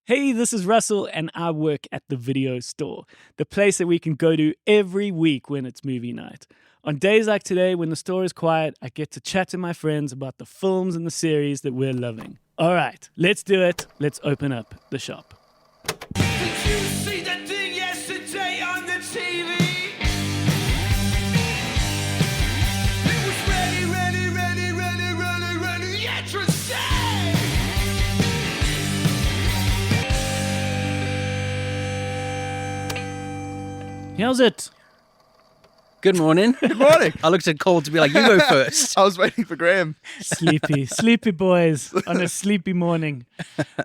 Hey, this is Russell, and I work at the video store, the place that we can go to every week when it's movie night. On days like today, when the store is quiet, I get to chat to my friends about the films and the series that we're loving. All right, let's do it. Let's open up the shop. Did you see that thing yesterday on the TV? It was ready, interesting! How's it? Good morning. Good morning. I looked at Cole to be like, you go first. I was waiting for Graeme. Sleepy boys on a sleepy morning.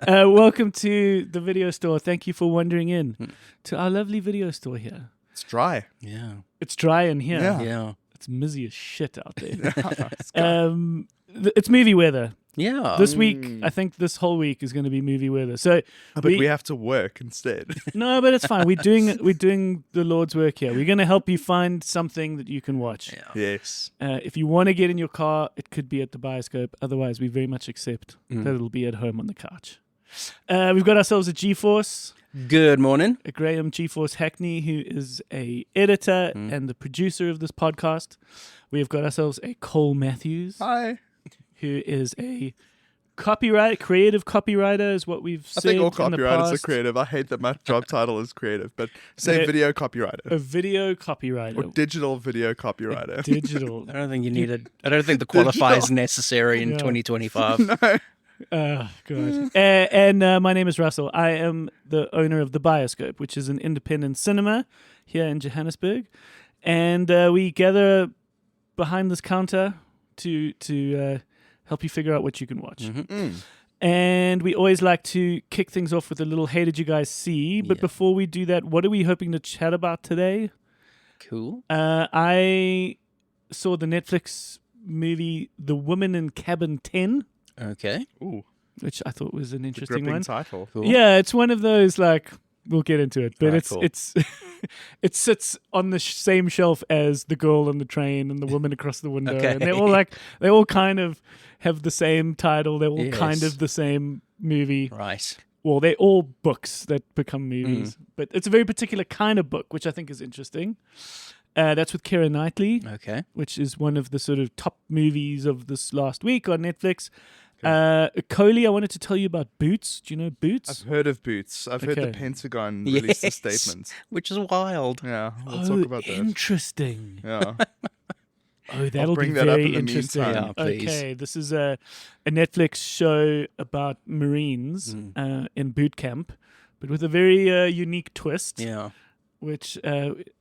Welcome to the video store. Thank you for wandering in to our lovely video store here. It's dry. Yeah. It's dry in here. Yeah. Yeah. It's mizzy as shit out there. It's got- It's movie weather. Yeah. This week, I think this whole week is going to be movie weather. So but we have to work instead. no, but it's fine. We're doing the Lord's work here. We're going to help you find something that you can watch. Yeah. Yes. If you want to get in your car, it could be at the bioscope. Otherwise, we very much accept that it'll be at home on the couch. We've got ourselves a GeForce, Good morning. a Graham GeForce Hackney, who is a editor and the producer of this podcast. We have got ourselves a Cole Matthews, Hi. who is a creative copywriter, is what we've I said think all in the copywriters are past. creative. I hate that my job title is creative, but say Yeah. video copywriter A video or copywriter. digital video copywriter. Digital. I don't think you needed. I don't think the qualifier is necessary in Yeah. 2025. No. Oh, God. And my name is Russell. I am the owner of The Bioscope, which is an independent cinema here in Johannesburg. And we gather behind this counter to help you figure out what you can watch. And we always like to kick things off with a little, hey, did you guys see? But Yeah. before we do that, what are we hoping to chat about today? Cool. I saw the Netflix movie The Woman in Cabin 10, Okay. Ooh, which I thought was an interesting gripping one. title. Cool. Yeah, it's one of those, like, we'll get into it, but Alright, it's cool. it's it sits on the same shelf as The Girl on the Train and The Woman Across the Window, Okay. and they all kind of have the same title. They're all kind Yes. of the same movie. Right. Well, they're all books that become movies, but it's a very particular kind of book, which I think is interesting. That's with Keira Knightley, Okay. which is one of the sort of top movies of this last week on Netflix. Coley, I wanted to tell you about Boots. Do you know Boots? I've heard of Boots. I've heard Okay. the Pentagon release a Yes. statement. Which is wild. Yeah, we'll talk about that. Interesting. Yeah. Oh, that'll be bring that up very in the interesting. meantime. Yeah, please. Okay, this is a Netflix show about Marines in boot camp, but with a very unique twist, Yeah. which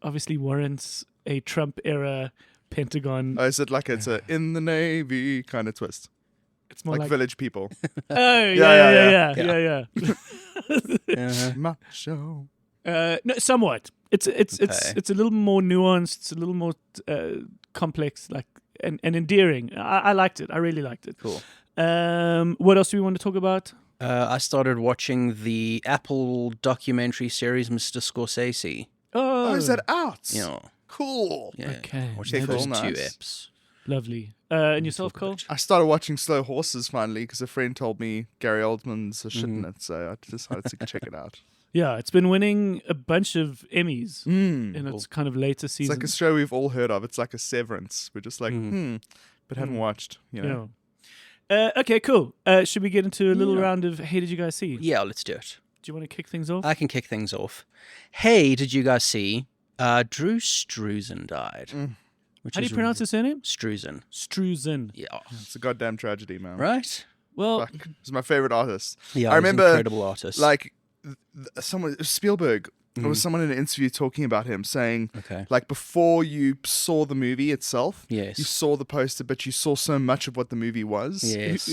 obviously warrants a Trump-era Pentagon. Oh, is it like it's a in the Navy kind of twist? It's more Like like, Village People. oh Yeah, yeah. Uh-huh. Macho. No, somewhat. It's a little more nuanced. It's a little more complex, like and endearing. I liked it. I really liked it. Cool. What else do we want to talk about? I started watching the Apple documentary series, Mr. Scorsese. Oh, is that out? Yeah. Cool. Yeah. Okay. Watched Okay, the first cool, 2 nice. eps. Lovely. And yourself, Cole? I started watching Slow Horses finally because a friend told me Gary Oldman's a shit in it, so I decided to check it out. Yeah, it's been winning a bunch of Emmys in its kind of later It's season. like a show we've all heard of. It's like a Severance. We're just like, but haven't watched. You know. Okay, cool. Should we get into a little round of hey, did you guys see? Yeah, let's do it. Do you want to kick things off? I can kick things off. Hey, did you guys see Drew Struzan died? Which How do is you pronounce his surname? Struzan. Struzan. Yeah. It's a goddamn tragedy, man. Right? Well, Fuck. He's my favorite artist. Yeah, I he's an remember, incredible artist. like, someone Spielberg. There was someone in an interview talking about him, saying, Okay. like, before you saw the movie itself, Yes. you saw the poster, but you saw so much of what the movie was. Yes.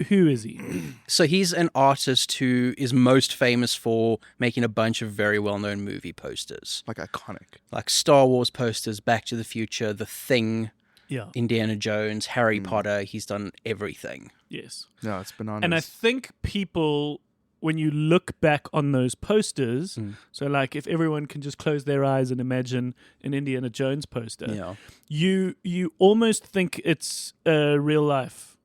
who is he? So he's an artist who is most famous for making a bunch of very well-known movie posters, Like iconic. like Star Wars posters, Back to the Future, The Thing, Yeah. Indiana Jones, Harry Potter. He's done everything. Yes. No, it's bananas. And I think people, when you look back on those posters, so like if everyone can just close their eyes and imagine an Indiana Jones poster, Yeah. you almost think it's real life.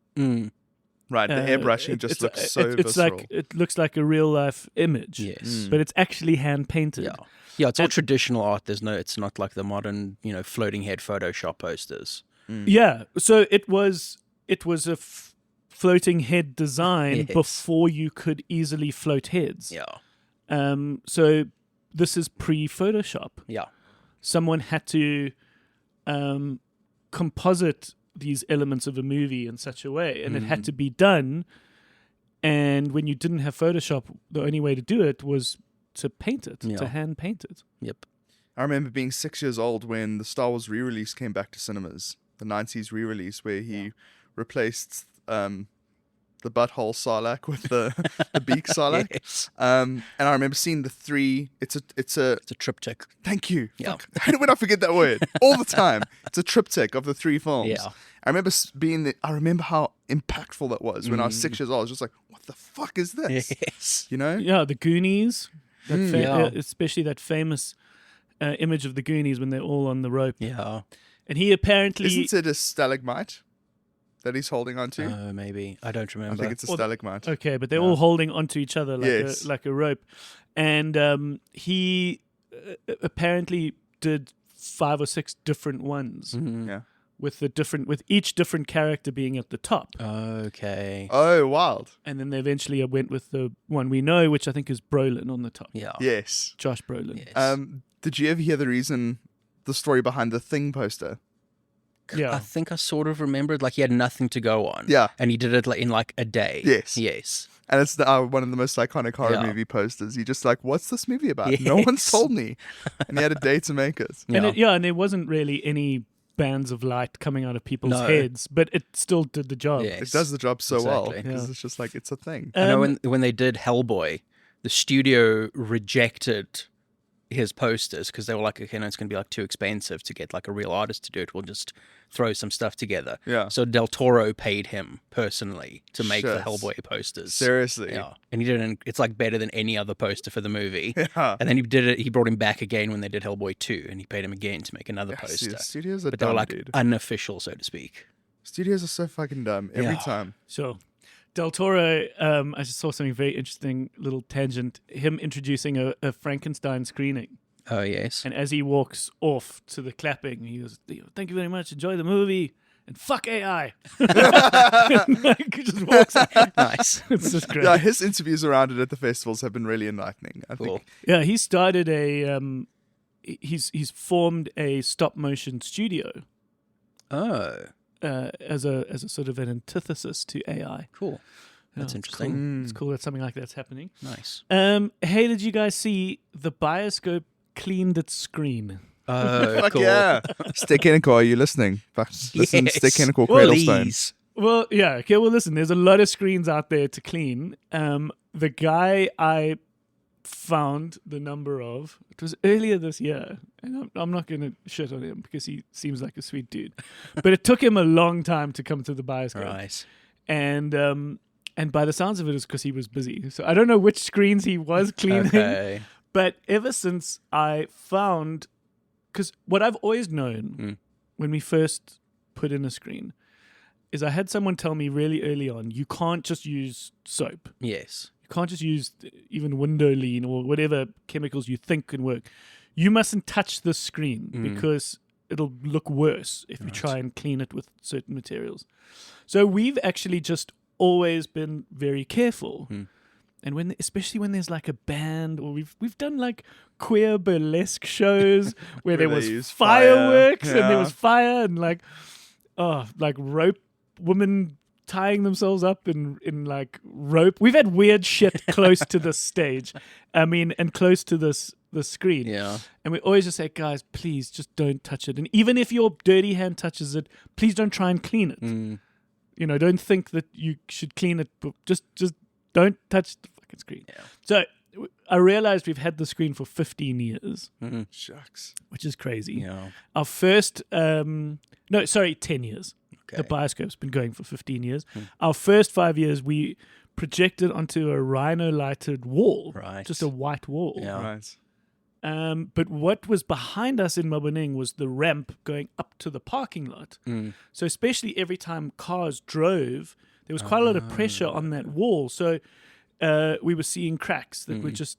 Right, the airbrushing just looks so visceral. it looks like a real life image. Yes. But it's actually hand painted. Yeah. Yeah, it's all traditional art. It's not like the modern, floating head Photoshop posters. Yeah. So it was a floating head design Yes. before you could easily float heads. Yeah. So this is pre-Photoshop. Yeah. Someone had to composite these elements of a movie in such a way, and it had to be done. And when you didn't have Photoshop, the only way to do it was to paint it, to hand paint it. Yep. I remember being 6 years old when the Star Wars re-release came back to cinemas, the 90s re-release, where he replaced the butthole Sarlacc with the beak Sarlacc. Yes. And I remember seeing the three. It's a It's a triptych. thank you. Yeah. Fuck. How would I forget that word all the time? It's a triptych of the three films. Yeah. I remember I remember how impactful that was when I was 6 years old. I was just like, what the fuck is this? Yes. You know? Yeah, the Goonies, yeah. especially that famous image of the Goonies when they're all on the rope. Yeah. And he apparently... Isn't it a stalagmite that he's holding onto? Maybe. I don't remember. I think it's a stalagmite. Okay, but they're all holding onto each other like a rope. And he apparently did 5 or 6 different ones Yeah. with each different character being at the top. Okay. Oh, wild. And then they eventually went with the one we know, which I think is Brolin on the top. Yeah. Yes. Josh Brolin. Yes. Did you ever hear the story behind the Thing poster? Yeah. I think I sort of remembered, like he had nothing to go on. Yeah. And he did it in like a day. Yes. Yes. And it's one of the most iconic horror movie posters. You just like, what's this movie about? No Yes. one's told me. And he had a day to make it. Yeah. And there wasn't really any bands of light coming out of people's No. heads, but it still did the job. Yes. It does the job so well Exactly. because Yeah. it's just like, it's a thing. I know when they did Hellboy, the studio rejected his posters because they were like, okay, no, it's going to be like too expensive to get like a real artist to do it. We'll just throw some stuff together. Yeah. So Del Toro paid him personally to make the Shit. Hellboy posters. Seriously. Yeah. And he did it. It's like better than any other poster for the movie. Yeah. And then he did it. He brought him back again when they did Hellboy 2, and he paid him again to make another See, poster. the studios are But they were dumb, like dude. unofficial, so to speak. Studios are so fucking dumb every Yeah. time. So, Del Toro, I just saw something very interesting, little tangent. Him introducing a Frankenstein screening. Oh, yes. And as he walks off to the clapping, he goes, "Thank you very much. Enjoy the movie. And fuck AI." Like, he just walks out. Nice. It's just great. Yeah, his interviews around it at the festivals have been really enlightening. I Cool. think. Yeah, he started he's formed a stop motion studio Oh, as a sort of an antithesis to AI. cool. That's Yeah, it's interesting. cool. It's cool that something like that's happening. Nice. Hey, did you guys see the Bioscope cleaned its screen? Oh, Fuck cool. yeah. Stekenico, are you listening? Listen, Yes. Stekenico Cradlestone. Please. Well, yeah. Okay. Well, listen. There's a lot of screens out there to clean. The guy I found the number of, it was earlier this year, and I'm not going to shit on him because he seems like a sweet dude, but it took him a long time to come to the Bioscope, Right. and by the sounds of it, it's because he was busy. So I don't know which screens he was cleaning, Okay. but ever since I found, because what I've always known when we first put in a screen is I had someone tell me really early on, you can't just use soap. Yes. You can't just use even window lean or whatever chemicals you think can work. You mustn't touch the screen because it'll look worse if you try and clean it with certain materials. So we've actually just always been very careful. And especially when there's like a band, or we've done like queer burlesque shows where there they was use fire. fireworks and there Yeah. was fire and like rope women tying themselves up in like rope. We've had weird shit close to the stage. And close to the screen. Yeah. And we always just say, guys, please just don't touch it. And even if your dirty hand touches it, please don't try and clean it. You know, don't think that you should clean it, but just don't touch the fucking screen. Yeah. So I realized we've had the screen for 15 years, Shucks. which is crazy. Yeah. Our first, 10 years. Okay. The Bioscope's been going for 15 years. Our first 5 years, we projected onto a rhino-lighted wall. Right. Just a white wall. Yeah. Right. But what was behind us in Mabuning was the ramp going up to the parking lot. So especially every time cars drove, there was quite a lot of pressure on that wall. So we were seeing cracks that were just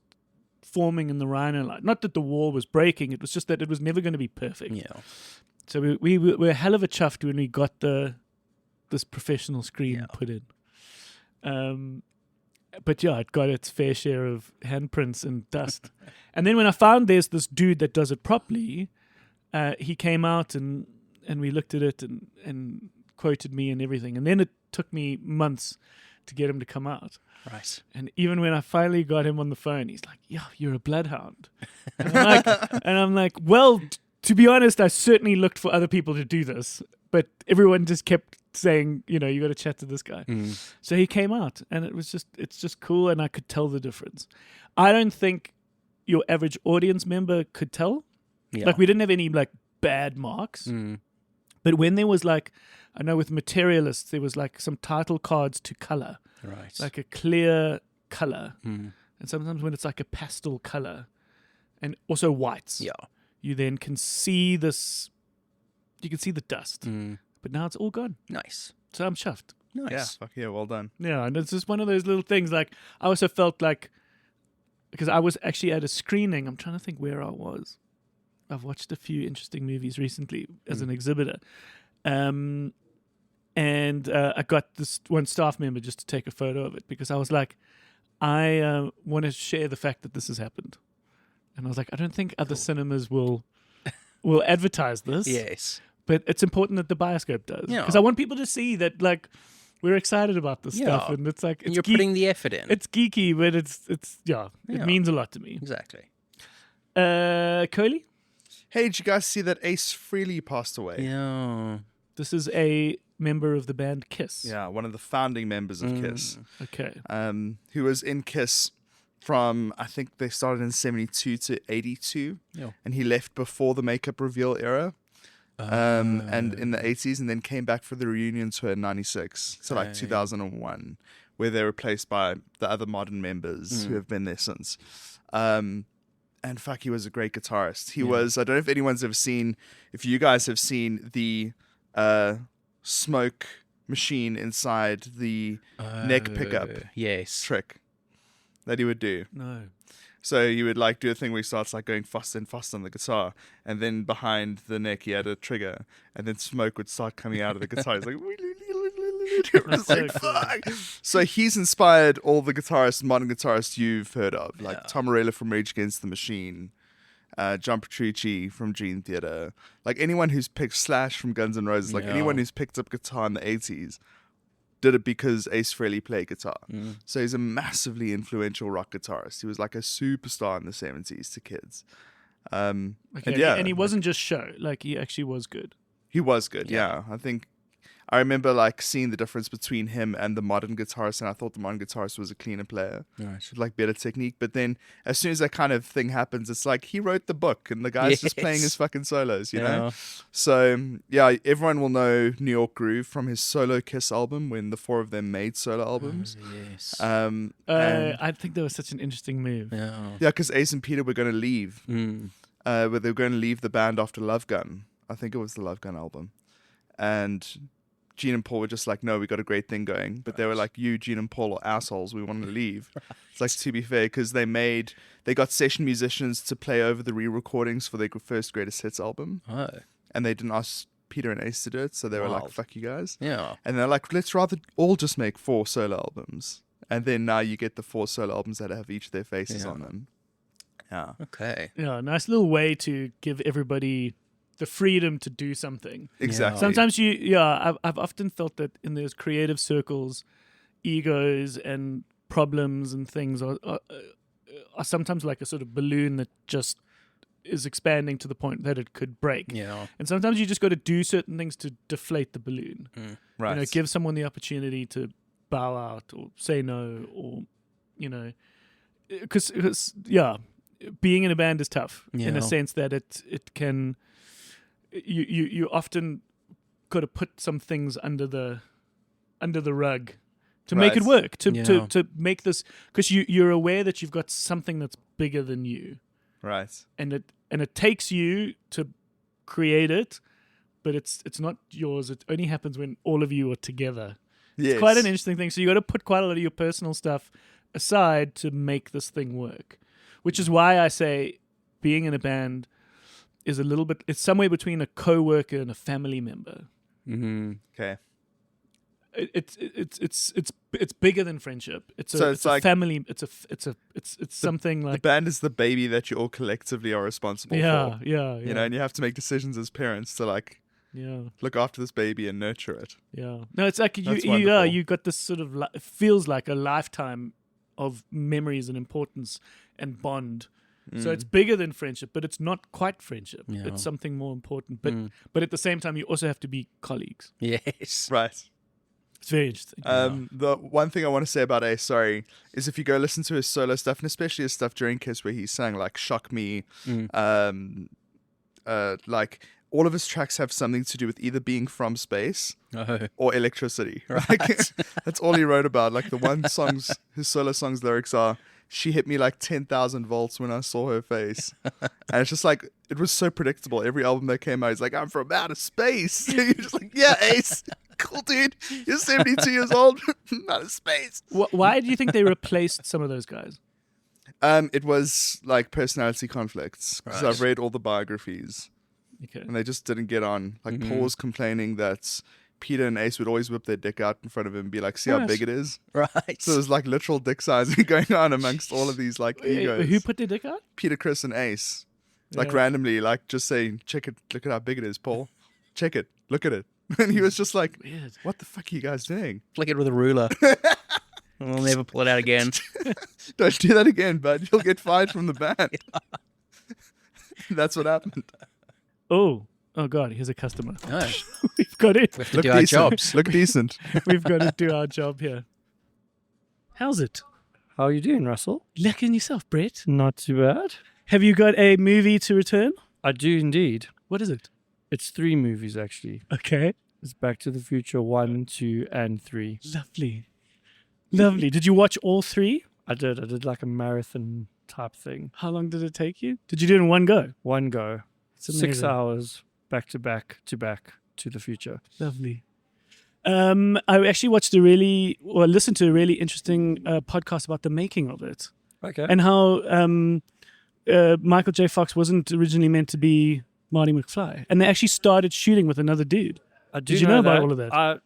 forming in the rhino line. Not that the wall was breaking, it was just that it was never going to be perfect. Yeah. So we were a hell of a chuffed when we got this professional screen put in. But yeah, it got its fair share of handprints and dust. And then when I found there's this dude that does it properly, he came out and we looked at it and quoted me and everything. And then it took me months to get him to come out. Right. And even when I finally got him on the phone, he's like, "Yeah, you're a bloodhound." And I'm like, well, to be honest, I certainly looked for other people to do this, but everyone just kept saying, you got to chat to this guy. So he came out, and it's just cool, and I could tell the difference. I don't think your average audience member could tell. Yeah. Like, we didn't have any like bad marks, but when there was like, I know with materialists, there was like some title cards to color, Right. like a clear color, and sometimes when it's like a pastel color, and also whites. Yeah. You then can see this. You can see the dust, but now it's all gone. Nice. So I'm chuffed. Nice. Yeah, fuck yeah, well done. Yeah, and it's just one of those little things. Like, I also felt like, because I was actually at a screening. I'm trying to think where I was. I've watched a few interesting movies recently as an exhibitor. And I got this one staff member just to take a photo of it because I was like, I want to share the fact that this has happened. And I was like, I don't think other cinemas will advertise this. Yes. But it's important that the Bioscope does. Yeah. Because I want people to see that, like, we're excited about this stuff. And it's like, And you're putting the effort in. it's geeky, but it's it means a lot to me. Exactly. Coley? Hey, did you guys see that Ace Frehley passed away? Yeah. This is a member of the band Kiss. Yeah, one of the founding members of Kiss. Okay. Who was in Kiss from, I think they started in 72 to 82. Yeah. And he left before the makeup reveal era. And in the 80s, and then came back for the reunion tour in 96. So like 2001, where they're replaced by the other modern members who have been there since. And fuck, he was a great guitarist. He was, I don't know if anyone's ever seen, if you guys have seen the smoke machine inside the neck pickup trick that he would do. No. So you would like do a thing where he starts like going faster and faster on the guitar, and then behind the neck he had a trigger, and then smoke would start coming out of the guitar. He's like, it was like, fuck. So he's inspired all the modern guitarists you've heard of, like Tom Morello from Rage Against the Machine, John Petrucci from Dream Theater, like anyone who's picked Slash from Guns N' Roses, like anyone who's picked up guitar in the 80s. Did it because Ace Frehley played guitar. So he's a massively influential rock guitarist. He was like a superstar in the 70s to kids. Okay. And he wasn't just show, like he actually was good. He was good, yeah. I remember like seeing the difference between him and the modern guitarist, and I thought the modern guitarist was a cleaner player with like better technique. But then as soon as that kind of thing happens, it's like he wrote the book and the guy's just playing his fucking solos, you know? So yeah, everyone will know New York Groove from his solo Kiss album when the four of them made solo albums. Yes. I think that was such an interesting move. Yeah. Yeah, because Ace and Peter were going to leave. But they were going to leave the band after Love Gun. I think it was the Love Gun album. And Gene and Paul were just like, no, we got a great thing going. But they were like, you, Gene and Paul are assholes. We want to leave. It's like, to be fair, because they got session musicians to play over the re-recordings for their first Greatest Hits album. Oh. And they didn't ask Peter and Ace to do it. So they were like, fuck you guys. Yeah. And they're like, let's rather all just make 4 solo albums. And then now you get the 4 solo albums that have each their faces on them. Yeah. Okay. Yeah, nice little way to give everybody the freedom to do something. Exactly. Sometimes I've often felt that in those creative circles, egos and problems and things are sometimes like a sort of balloon that just is expanding to the point that it could break. Yeah. And sometimes you just got to do certain things to deflate the balloon. Right. Give someone the opportunity to bow out or say no, or because being in a band is tough in a sense that it can. You often got to put some things under the rug to make it work, to make this, because you're aware that you've got something that's bigger than you, right? And it takes you to create it, but it's not yours. It only happens when all of you are together It's quite an interesting thing. So you got to put quite a lot of your personal stuff aside to make this thing work, which is why I say being in a band is a little bit. It's somewhere between a co-worker and a family member. Mm-hmm. Okay. It's bigger than friendship. It's like a family. It's something The like band is the baby that you all collectively are responsible yeah, for. yeah, You know, and you have to make decisions as parents to like yeah. look after this baby and nurture it. Yeah. No, it's like That's you wonderful. got this sort of it feels like a lifetime of memories and importance and bond. So it's bigger than friendship, but it's not quite friendship. Yeah. It's something more important. But at the same time, you also have to be colleagues. Yes. Right. It's very interesting. The one thing I want to say about Ace, is if you go listen to his solo stuff, and especially his stuff during Kiss where he sang like Shock Me, like all of his tracks have something to do with either being from space or electricity. Like, that's all he wrote about. Like the one songs, his solo songs lyrics are, "She hit me like 10,000 volts when I saw her face." And it's just like, it was so predictable. Every album that came out, he's like, "I'm from outer space." You're just like, yeah, Ace. Cool, dude. You're 72 years old. Outer space. Why do you think they replaced some of those guys? It was like personality conflicts. Because I've read all the biographies. Okay. And they just didn't get on. Like Paul was complaining that Peter and Ace would always whip their dick out in front of him and be like, "See how big it is?" Right. So there's like literal dick sizing going on amongst all of these like egos. Who put their dick out? Peter, Chris, and Ace. Like Yeah. randomly, like just saying, "Check it, look at how big it is, Paul. Check it, look at it." And he was just like, Weird. "What the fuck are you guys doing? Flick it with a ruler. We'll never pull it out again. Don't do that again, bud. You'll get fired from the band." That's what happened. Oh God, here's a customer. No. We've got it. We have to do our jobs. Look decent. We've got to do our job here. How's it? How are you doing, Russell? Lacking yourself, Brett. Not too bad. Have you got a movie to return? I do indeed. What is it? It's 3 movies, actually. Okay. It's Back to the Future 1, 2, and 3. Lovely. Lovely. Did you watch all 3? I did like a marathon type thing. How long did it take you? Did you do it in one go? One go. It's 6 amazing. hours, back to back to the future. Lovely. I actually listened to a really interesting podcast about the making of it Okay. and how Michael J. Fox wasn't originally meant to be Marty McFly, and they actually started shooting with another dude. I Did you know about all of that?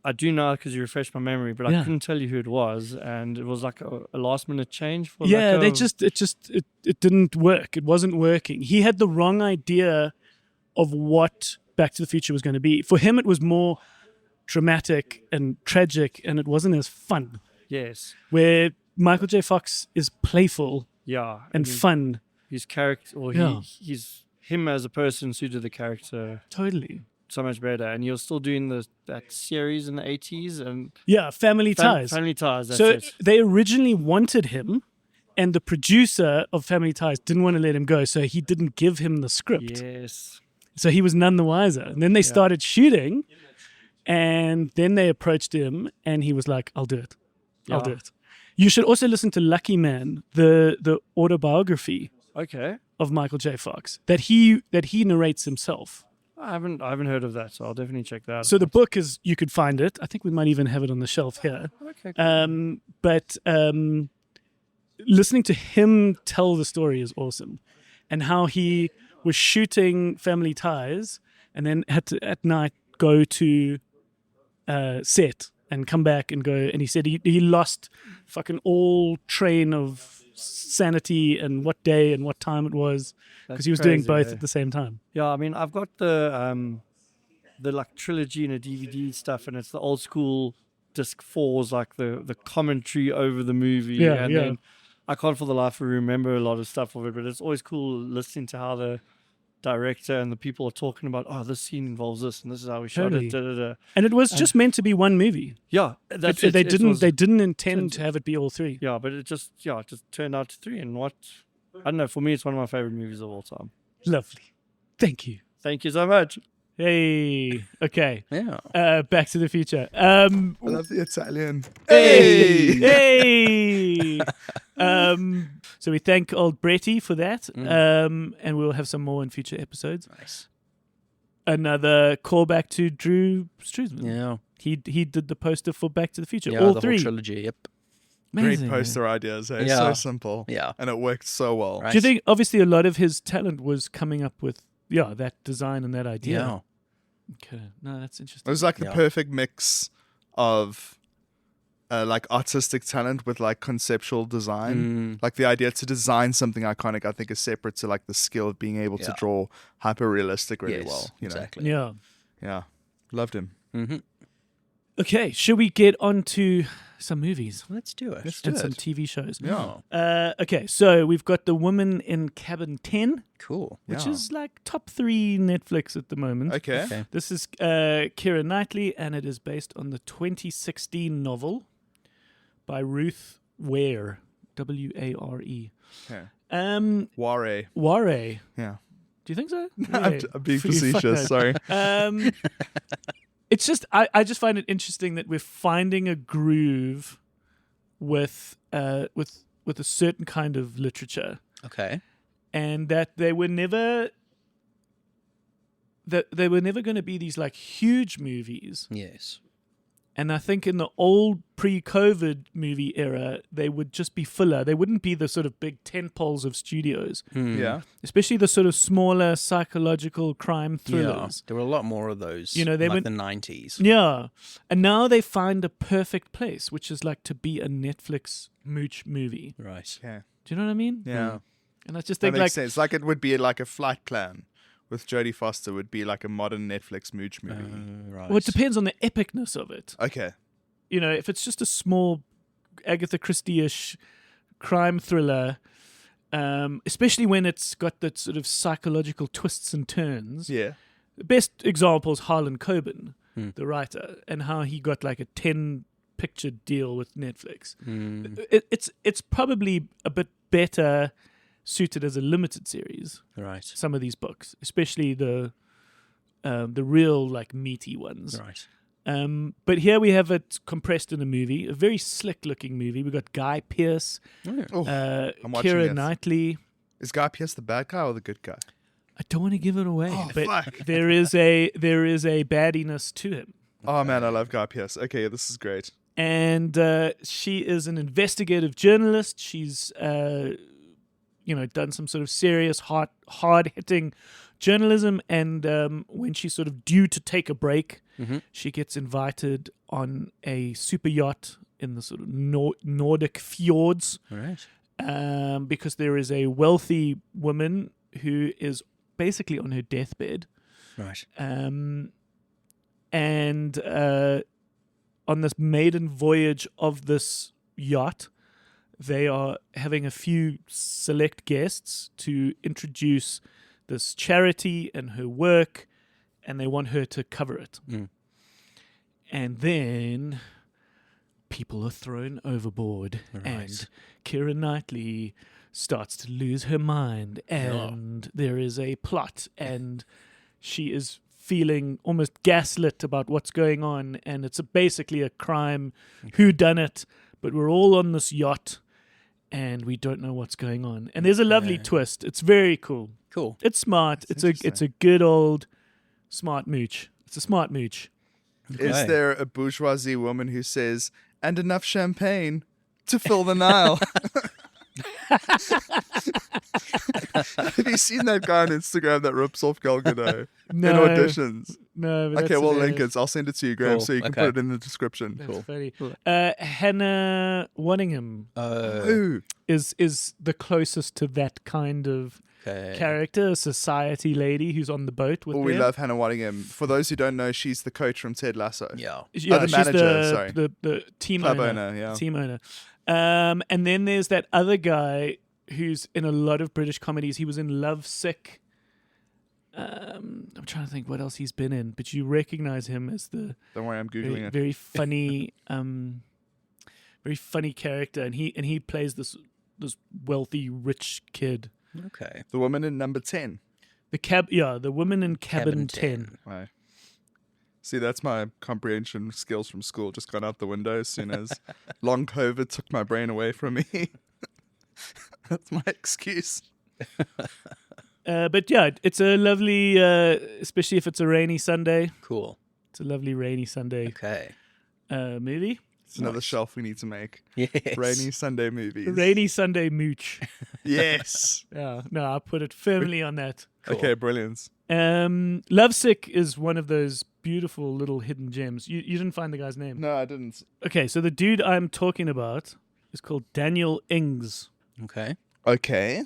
I do know because you refreshed my memory, but Yeah. I couldn't tell you who it was, and it was like a last minute change for Yeah, like it didn't work. It wasn't working. He had the wrong idea of what Back to the Future was going to be. For him, it was more dramatic and tragic, and it wasn't as fun. yes. Where Michael J. Fox is playful Yeah. and I mean, fun. his character, or Yeah. he's him as a person suited the character Totally. so much better, and you're still doing that series in the 80s and Yeah, Family Ties. Family Ties. That's So it. they originally wanted him, and the producer of Family Ties didn't want to let him go, so he didn't give him the script. Yes. So he was none the wiser. And then they started shooting, and then they approached him, and he was like, "I'll do it. I'll do Yeah. it." You should also listen to Lucky Man, the autobiography Okay. of Michael J. Fox that he narrates himself. I haven't heard of that, so I'll definitely check that out. So the book is, you could find it. I think we might even have it on the shelf here. Okay. But listening to him tell the story is awesome, and how he was shooting Family Ties and then had to at night go to set and come back and go. And he said he lost fucking all train of sanity and what day and what time it was because That's he was doing crazy, both eh? at the same time. Yeah, I mean, I've got the like trilogy and a DVD stuff, and it's the old school disc 4s, like the commentary over the movie. Yeah, and yeah. then I can't for the life of me remember a lot of stuff of it, but it's always cool listening to how the director and the people are talking about, oh, this scene involves this, and this is how we shot Totally. it. Da, da, da. And it was just meant to be one movie. Yeah, that's They it. It didn't was- they didn't intend to have it be all 3. Yeah, but it just turned out to 3, and what I don't know. For me, it's one of my favorite movies of all time. Lovely. Thank you. Thank you so much. Hey. Okay. Yeah. Back to the Future. I love the Italian. Hey. Hey. So we thank old Bretty for that. And we'll have some more in future episodes. Nice. another callback to Drew Struzan. Yeah. He did the poster for Back to the Future. Yeah, All the three. whole trilogy. Yep. Amazing, Great poster ideas. Hey? Yeah. So simple. Yeah. And it worked so well. Right. Do you think obviously a lot of his talent was coming up with that design and that idea? Yeah. Okay. No, that's It interesting. was like the Yeah. perfect mix of like artistic talent with like conceptual design. Like the idea to design something iconic, I think, is separate to like the skill of being able to Yeah. draw hyper realistic really Yes, well. You exactly. Yeah. know? Yeah. Loved him. Mm-hmm. Okay, should we get on to some movies Let's do it. Let's do and some it. TV shows? Yeah. Okay, so we've got The Woman in Cabin 10, Cool. which Yeah. is like top 3 Netflix at the moment. Okay. Okay. This is Keira Knightley, and it is based on the 2016 novel by Ruth Ware, Ware. Okay. Ware. Ware. Yeah. Do you think so? I'm being facetious. Sorry. It's just I just find it interesting that we're finding a groove with a certain kind of literature, Okay. and that they were never going to be these like huge movies. Yes. And I think in the old pre-COVID movie era, they would just be filler. They wouldn't be the sort of big tentpoles of studios, Yeah. especially the sort of smaller psychological crime Yeah. thrillers. There were a lot more of those. You know, they like went- the 90s. Yeah. And now they find a perfect place, which is like to be a Netflix mooch movie. Right. Okay. Do you know what I mean? Yeah. And I just That think makes like, sense. Like it would be like a Flight Plan with Jodie Foster would be like a modern Netflix mooch movie. Right. well, it depends on the epicness of it. Okay. You know, if it's just a small Agatha Christie-ish crime thriller, especially when it's got that sort of psychological twists and turns. Yeah. The best example is Harlan Coben, the writer, and how he got like a 10-picture deal with Netflix. It's probably a bit better suited as a limited series. Right. Some of these books, especially the real like meaty ones. Right. But here we have it compressed in a movie, a very slick-looking movie. We got Guy Pearce, Oh, I'm watching Keira it. Knightley. Is Guy Pearce the bad guy or the good guy? I don't want to give it away, but fuck. there is a baddiness to him. Oh man, I love Guy Pearce. Okay, this is great. And she is an investigative journalist. She's done some sort of serious, hard-hitting journalism. And when she's sort of due to take a break, she gets invited on a super yacht in the sort of Nordic fjords, Right. because there is a wealthy woman who is basically on her deathbed. Right. And on this maiden voyage of this yacht, they are having a few select guests to introduce this charity and her work, and they want her to cover it. And then people are thrown overboard, and Keira Knightley starts to lose her mind, and there is a plot, and she is feeling almost gaslit about what's going on, and it's basically a crime whodunit, but we're all on this yacht, and we don't know what's going on. And there's a lovely twist. It's very cool. Cool. It's smart. It's a interesting. good old smart mooch. It's a smart mooch. Is Okay. there a bourgeoisie woman who says, "And enough champagne to fill the Nile"? Have you seen that guy on Instagram that rips off Gal Gadot in No. auditions? No, but Okay, that's we'll hilarious. link it. I'll send it to you, Graham, Cool, so you can okay. put it in the description. That's funny. Hannah Waddingham Ooh, is the closest to that kind of Okay. character, a society lady who's on the boat with well, we them. love Hannah Waddingham. For those who don't know, she's the coach from Ted Lasso. Yeah. Yeah, the she's manager, sorry. the team Club owner. owner, yeah. Team owner. And then there's that other guy who's in a lot of British comedies. He was in Love Sick. I'm trying to think what else he's been in, but you recognize him as the Don't worry, I'm googling very, it. very funny character, and he plays this wealthy rich kid. Okay. The woman in number 10. The woman in Cabin 10. Right. See, that's my comprehension skills from school just gone out the window as soon as long COVID took my brain away from me. That's my excuse. But yeah, it's a lovely, especially if it's a rainy Sunday. Cool. It's a lovely rainy Sunday Okay. movie. It's another shelf we need to make. Yes. Rainy Sunday movies. Rainy Sunday mooch. Yes. Yeah, no, I'll put it firmly on that. Cool. Okay, brilliant. Lovesick is one of those beautiful little hidden gems. You didn't find the guy's name. No, I didn't. Okay, so the dude I'm talking about is called Daniel Ings. Okay. Okay.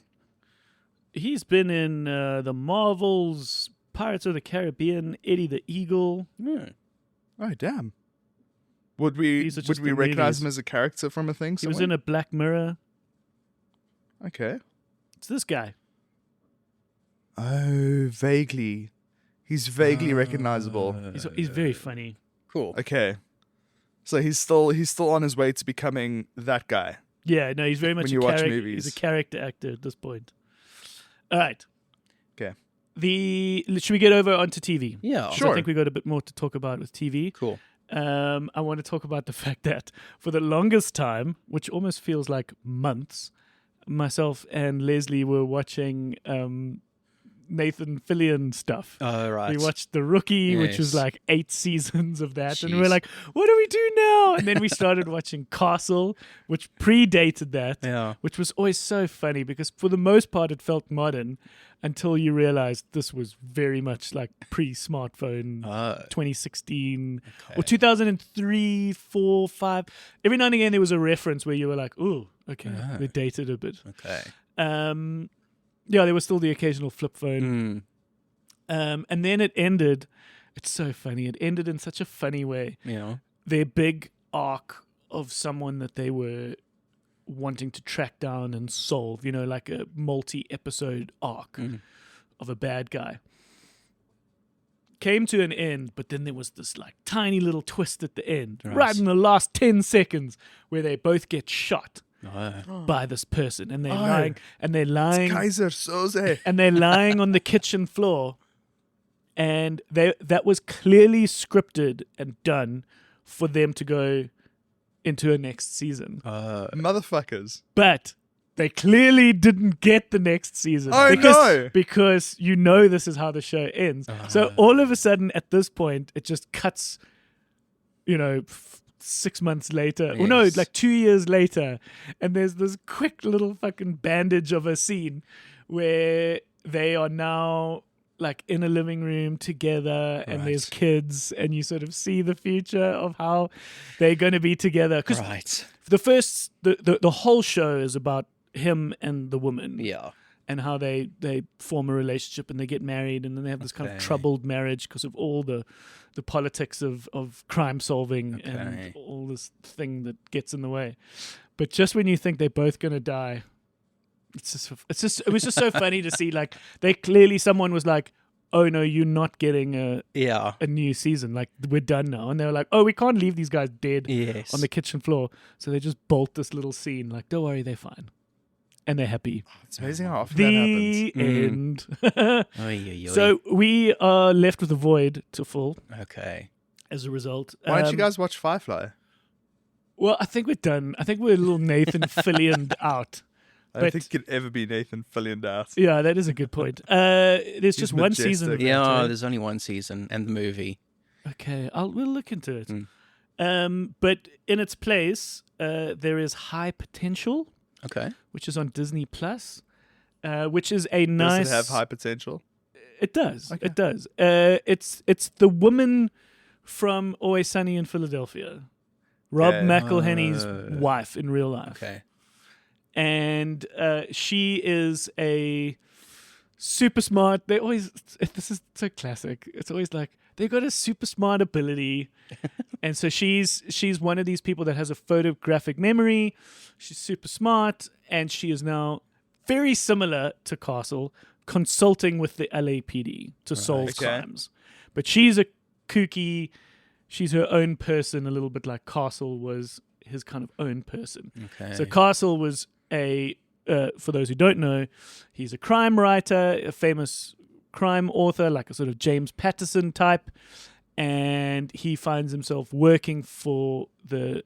He's been in the Marvels, Pirates of the Caribbean, Eddie the Eagle. Hmm. Oh, damn. Would we These are just the recognize movies. him as a character from a thing? He was in a Black Mirror. Okay. It's this guy. Oh, vaguely. He's vaguely recognizable. He's very funny. Cool. Okay. So he's still on his way to becoming that guy. Yeah, no, he's very much you a watch character. movies. He's a character actor at this point. All right. Okay. Should we get over onto TV? Yeah. 'Cause Sure. I think we got a bit more to talk about with TV. Cool. I want to talk about the fact that for the longest time, which almost feels like months, myself and Leslie were watching Nathan Fillion stuff. Oh, right. We watched The Rookie, which was Yes. like 8 seasons of that. And we Jeez. were like, what do we do now? And then we started watching Castle, which predated that, Yeah. which was always so funny because for the most part it felt modern until you realized this was very much like pre-smartphone. Oh. 2016 Okay. or 2003, 4, 5. Every now and again there was a reference where you were like, "Ooh, okay, Ah. we're dated a bit." Okay. Yeah, there was still the occasional flip phone. Mm. And then it ended. It's so funny. It ended in such a funny way. You know. Their big arc of someone that they were wanting to track down and solve, like a multi-episode arc of a bad guy. Came to an end, but then there was this like tiny little twist at the end, right in the last 10 seconds, where they both get shot Oh. by this person, and they're Oh. lying, Kaiser Soze. and they're lying on the kitchen floor, and that was clearly scripted and done for them to go into a next season, Motherfuckers. but they clearly didn't get the next season. Oh, no. Because this is how the show ends. So all of a sudden, at this point, it just cuts, 6 months later. Or no, Yes. like 2 years later. And there's this quick little fucking bandage of a scene where they are now like in a living room together and there's Right. kids and you sort of see the future of how they're going to be together. Because Right. the whole show is about him and the woman Yeah. and how they form a relationship and they get married and then they have this kind of Okay. troubled marriage because of all the politics of crime solving Okay. and all this thing that gets in the way. But just when you think they're both going to die, it was just so funny to see, like, someone was like, oh no, you're not getting Yeah. a new season. Like, we're done now. And they were like, oh, we can't leave these guys dead Yes. on the kitchen floor. So they just bolt this little scene. Like, don't worry, they're fine. And they're happy. It's amazing how often that happens. The end. Oy, oy, oy. So we are left with a void to fill Okay. as a result. Why don't you guys watch Firefly? Well, I think we're done. I think we're a little Nathan Fillioned out. I don't But- think it could ever be Nathan Fillion out. Yeah, that is a good point. There's just one majestic. season of that, Yeah, eh? there's only one season and the movie. Okay, we'll look into it. But in its place, there is High Potential, Okay. which is on Disney Plus, which is a nice. Does it have high potential? It does. Okay. It does. It's the woman from Always Sunny in Philadelphia, Rob Okay. McElhenney's wife in real life. Okay. And she is a super smart. This is so classic. It's always like they got a super smart ability, and so she's one of these people that has a photographic memory. She's super smart, and she is now very similar to Castle, consulting with the LAPD to solve Okay. crimes. But she's a kooky. She's her own person, a little bit like Castle was his kind of own person. Okay. So Castle was for those who don't know, he's a crime writer, a famous crime author, like a sort of James Patterson type, and he finds himself working for the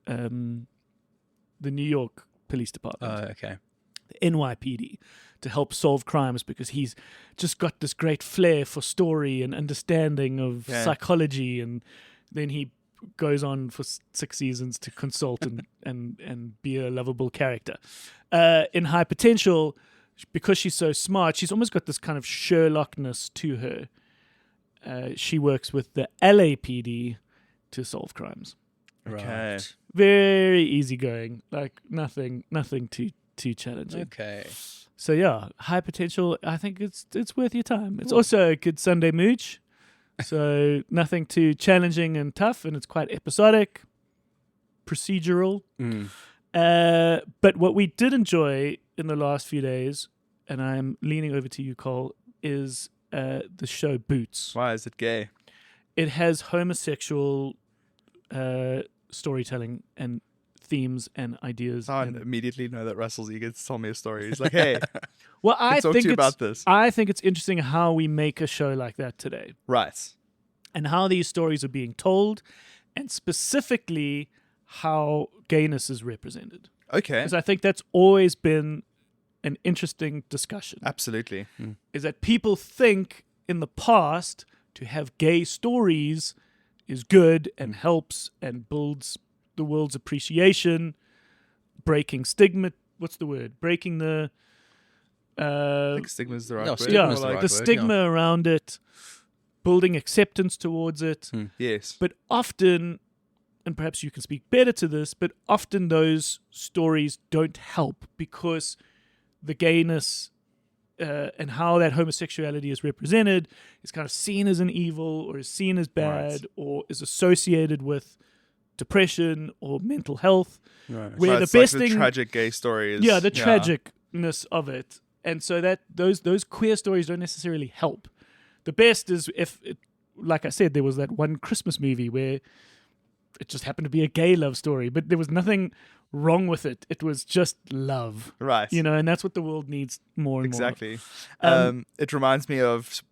New York Police Department. Okay. the NYPD, to help solve crimes because he's just got this great flair for story and understanding of psychology, and then he goes on for 6 seasons to consult and be a lovable character. In High Potential, because she's so smart, she's almost got this kind of Sherlockness to her. She works with the LAPD to solve crimes. Okay. Right. Very easygoing, like nothing too challenging. Okay. So yeah, High Potential. I think it's worth your time. It's also a good Sunday mooch. So nothing too challenging and tough, and it's quite episodic, procedural. But what we did enjoy in the last few days, and I'm leaning over to you, Cole, is the show Boots. Why is it gay? It has homosexual storytelling and themes and ideas. I and- immediately know that Russell's eager to tell me a story. He's like, hey, well, I talk think to you it's, about this. I think it's interesting how we make a show like that today, Right. and how these stories are being told, and specifically how gayness is represented. Okay. Because I think that's always been an interesting discussion. Absolutely. Is that people think in the past to have gay stories is good and helps and builds the world's appreciation, breaking stigma. What's the word? Breaking the I think stigma's the right No, word. stigma's yeah, the like right the word, stigma around it, building acceptance towards it. Yes. But often, and perhaps you can speak better to this, but often those stories don't help because the gayness and how that homosexuality is represented is kind of seen as an evil, or is seen as bad, Right. or is associated with depression or mental health. Right. Where Right, the it's like best the thing, tragic gay story is. yeah, the tragicness of it, and so that those queer stories don't necessarily help. The best is if, like I said, there was that one Christmas movie where it just happened to be a gay love story, but there was nothing wrong with it. It was just love, Right. and that's what the world needs more and Exactly. Um, It reminds me of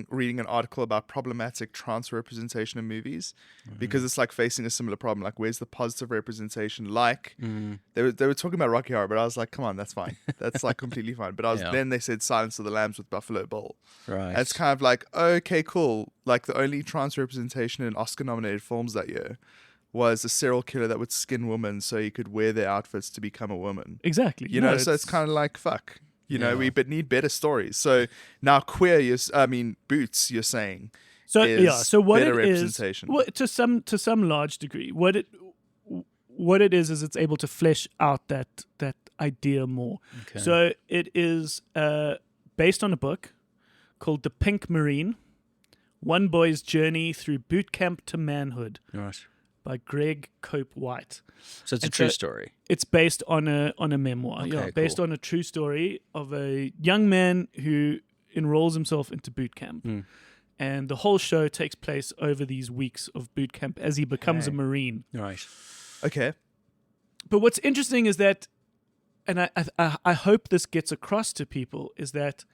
reading an article about problematic trans representation in movies, because it's like facing a similar problem. Like, where's the positive representation? Like, they were talking about Rocky Horror, but I was like, come on, that's fine. That's like completely fine. But Yeah. then they said Silence of the Lambs with Buffalo Bill. Right. And it's kind of like, okay, cool. Like, the only trans representation in Oscar-nominated films that year was a serial killer that would skin women so he could wear their outfits to become a woman. Exactly. You know, so it's kind of like, fuck. You know, Yeah. we need better stories. So now Boots, you're saying, so is yeah. So what better it is, representation. well, to some large degree, what it is it's able to flesh out that idea more. Okay. So it is based on a book called The Pink Marine: One Boy's Journey Through Boot Camp to Manhood Right. by Greg Cope White. So it's a And true so- story. It's based on a memoir, Okay, based cool. on a true story of a young man who enrolls himself into boot camp. And the whole show takes place over these weeks of boot camp as he becomes a Marine. Right. Okay. But what's interesting is that, and I hope this gets across to people, is that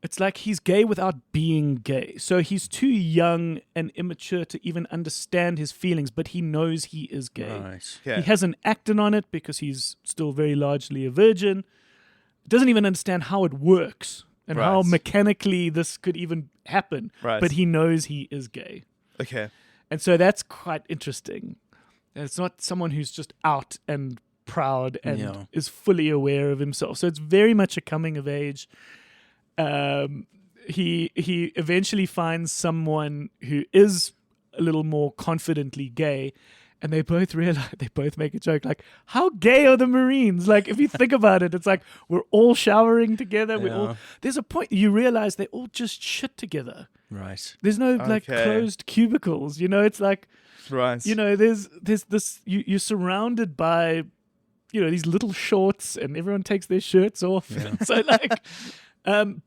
it's like he's gay without being gay. So he's too young and immature to even understand his feelings, but he knows he is gay. Right. Okay. He hasn't acted on it because he's still very largely a virgin. Doesn't even understand how it works and how Right. mechanically this could even happen. Right. But he knows he is gay. Okay. And so that's quite interesting. And it's not someone who's just out and proud and Yeah. is fully aware of himself. So it's very much a coming of age. He eventually finds someone who is a little more confidently gay, and they both make a joke like, how gay are the Marines? Like, if you think about it, it's like we're all showering together. Yeah. There's a point you realize they all just shit together. Right. There's no like Okay. closed cubicles, it's like, Right. there's this, you're surrounded by, these little shorts, and everyone takes their shirts off. So like,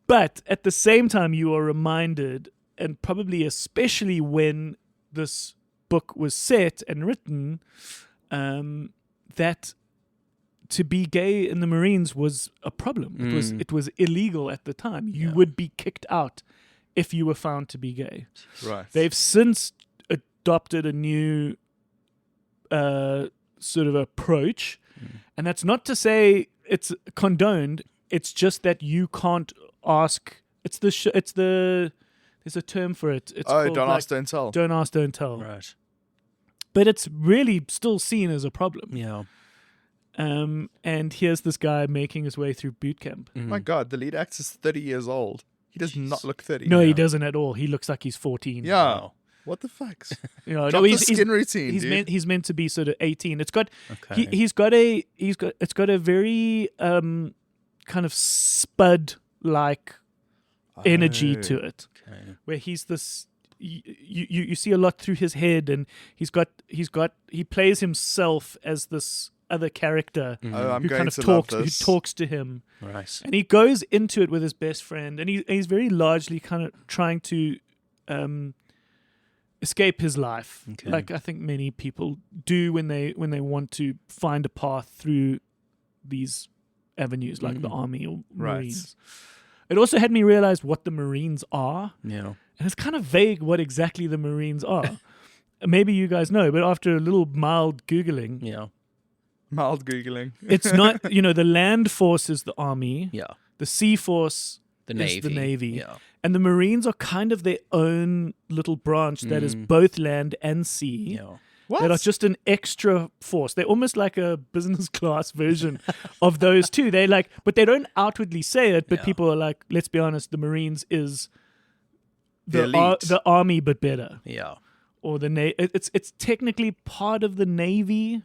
but at the same time, you are reminded, and probably especially when this book was set and written, that to be gay in the Marines was a problem. It was illegal at the time. You would be kicked out if you were found to be gay. Right. They've since adopted a new sort of approach, and that's not to say it's condoned. It's just that you can't ask. It's the. There's a term for it. It's called, don't ask, don't tell. Don't ask, don't tell. Right. But it's really still seen as a problem. Yeah. And here's this guy making his way through boot camp. My God, the lead actor is 30 years old. He does not look 30. No, he doesn't at all. He looks like he's 14. Yeah. Wow. What the fucks? You know, Drop no, the skin routine, dude. he's meant to be sort of 18. It's got Okay. it's got a very kind of Spud like energy to it, Okay. where he's this. You see a lot through his head, and he plays himself as this other character Oh, I'm who going kind of to love talks this. who talks to him. Right. And he goes into it with his best friend, and he's very largely kind of trying to escape his life, Okay. like I think many people do when they want to find a path through these avenues, like the army or Right. Marines. It also had me realize what the Marines are, Yeah. and it's kind of vague what exactly the Marines are. Maybe you guys know, but after a little mild Googling, Yeah. Mild Googling. it's not, the land force is the army, Yeah. the sea force The is Navy. the Navy. Yeah. And the Marines are kind of their own little branch that is both land and sea. Yeah. What? That are just an extra force. They're almost like a business class version of those two. They but they don't outwardly say it, but Yeah. people are like, let's be honest, the Marines is The elite. the army, but better. Yeah. Or the it's technically part of the Navy.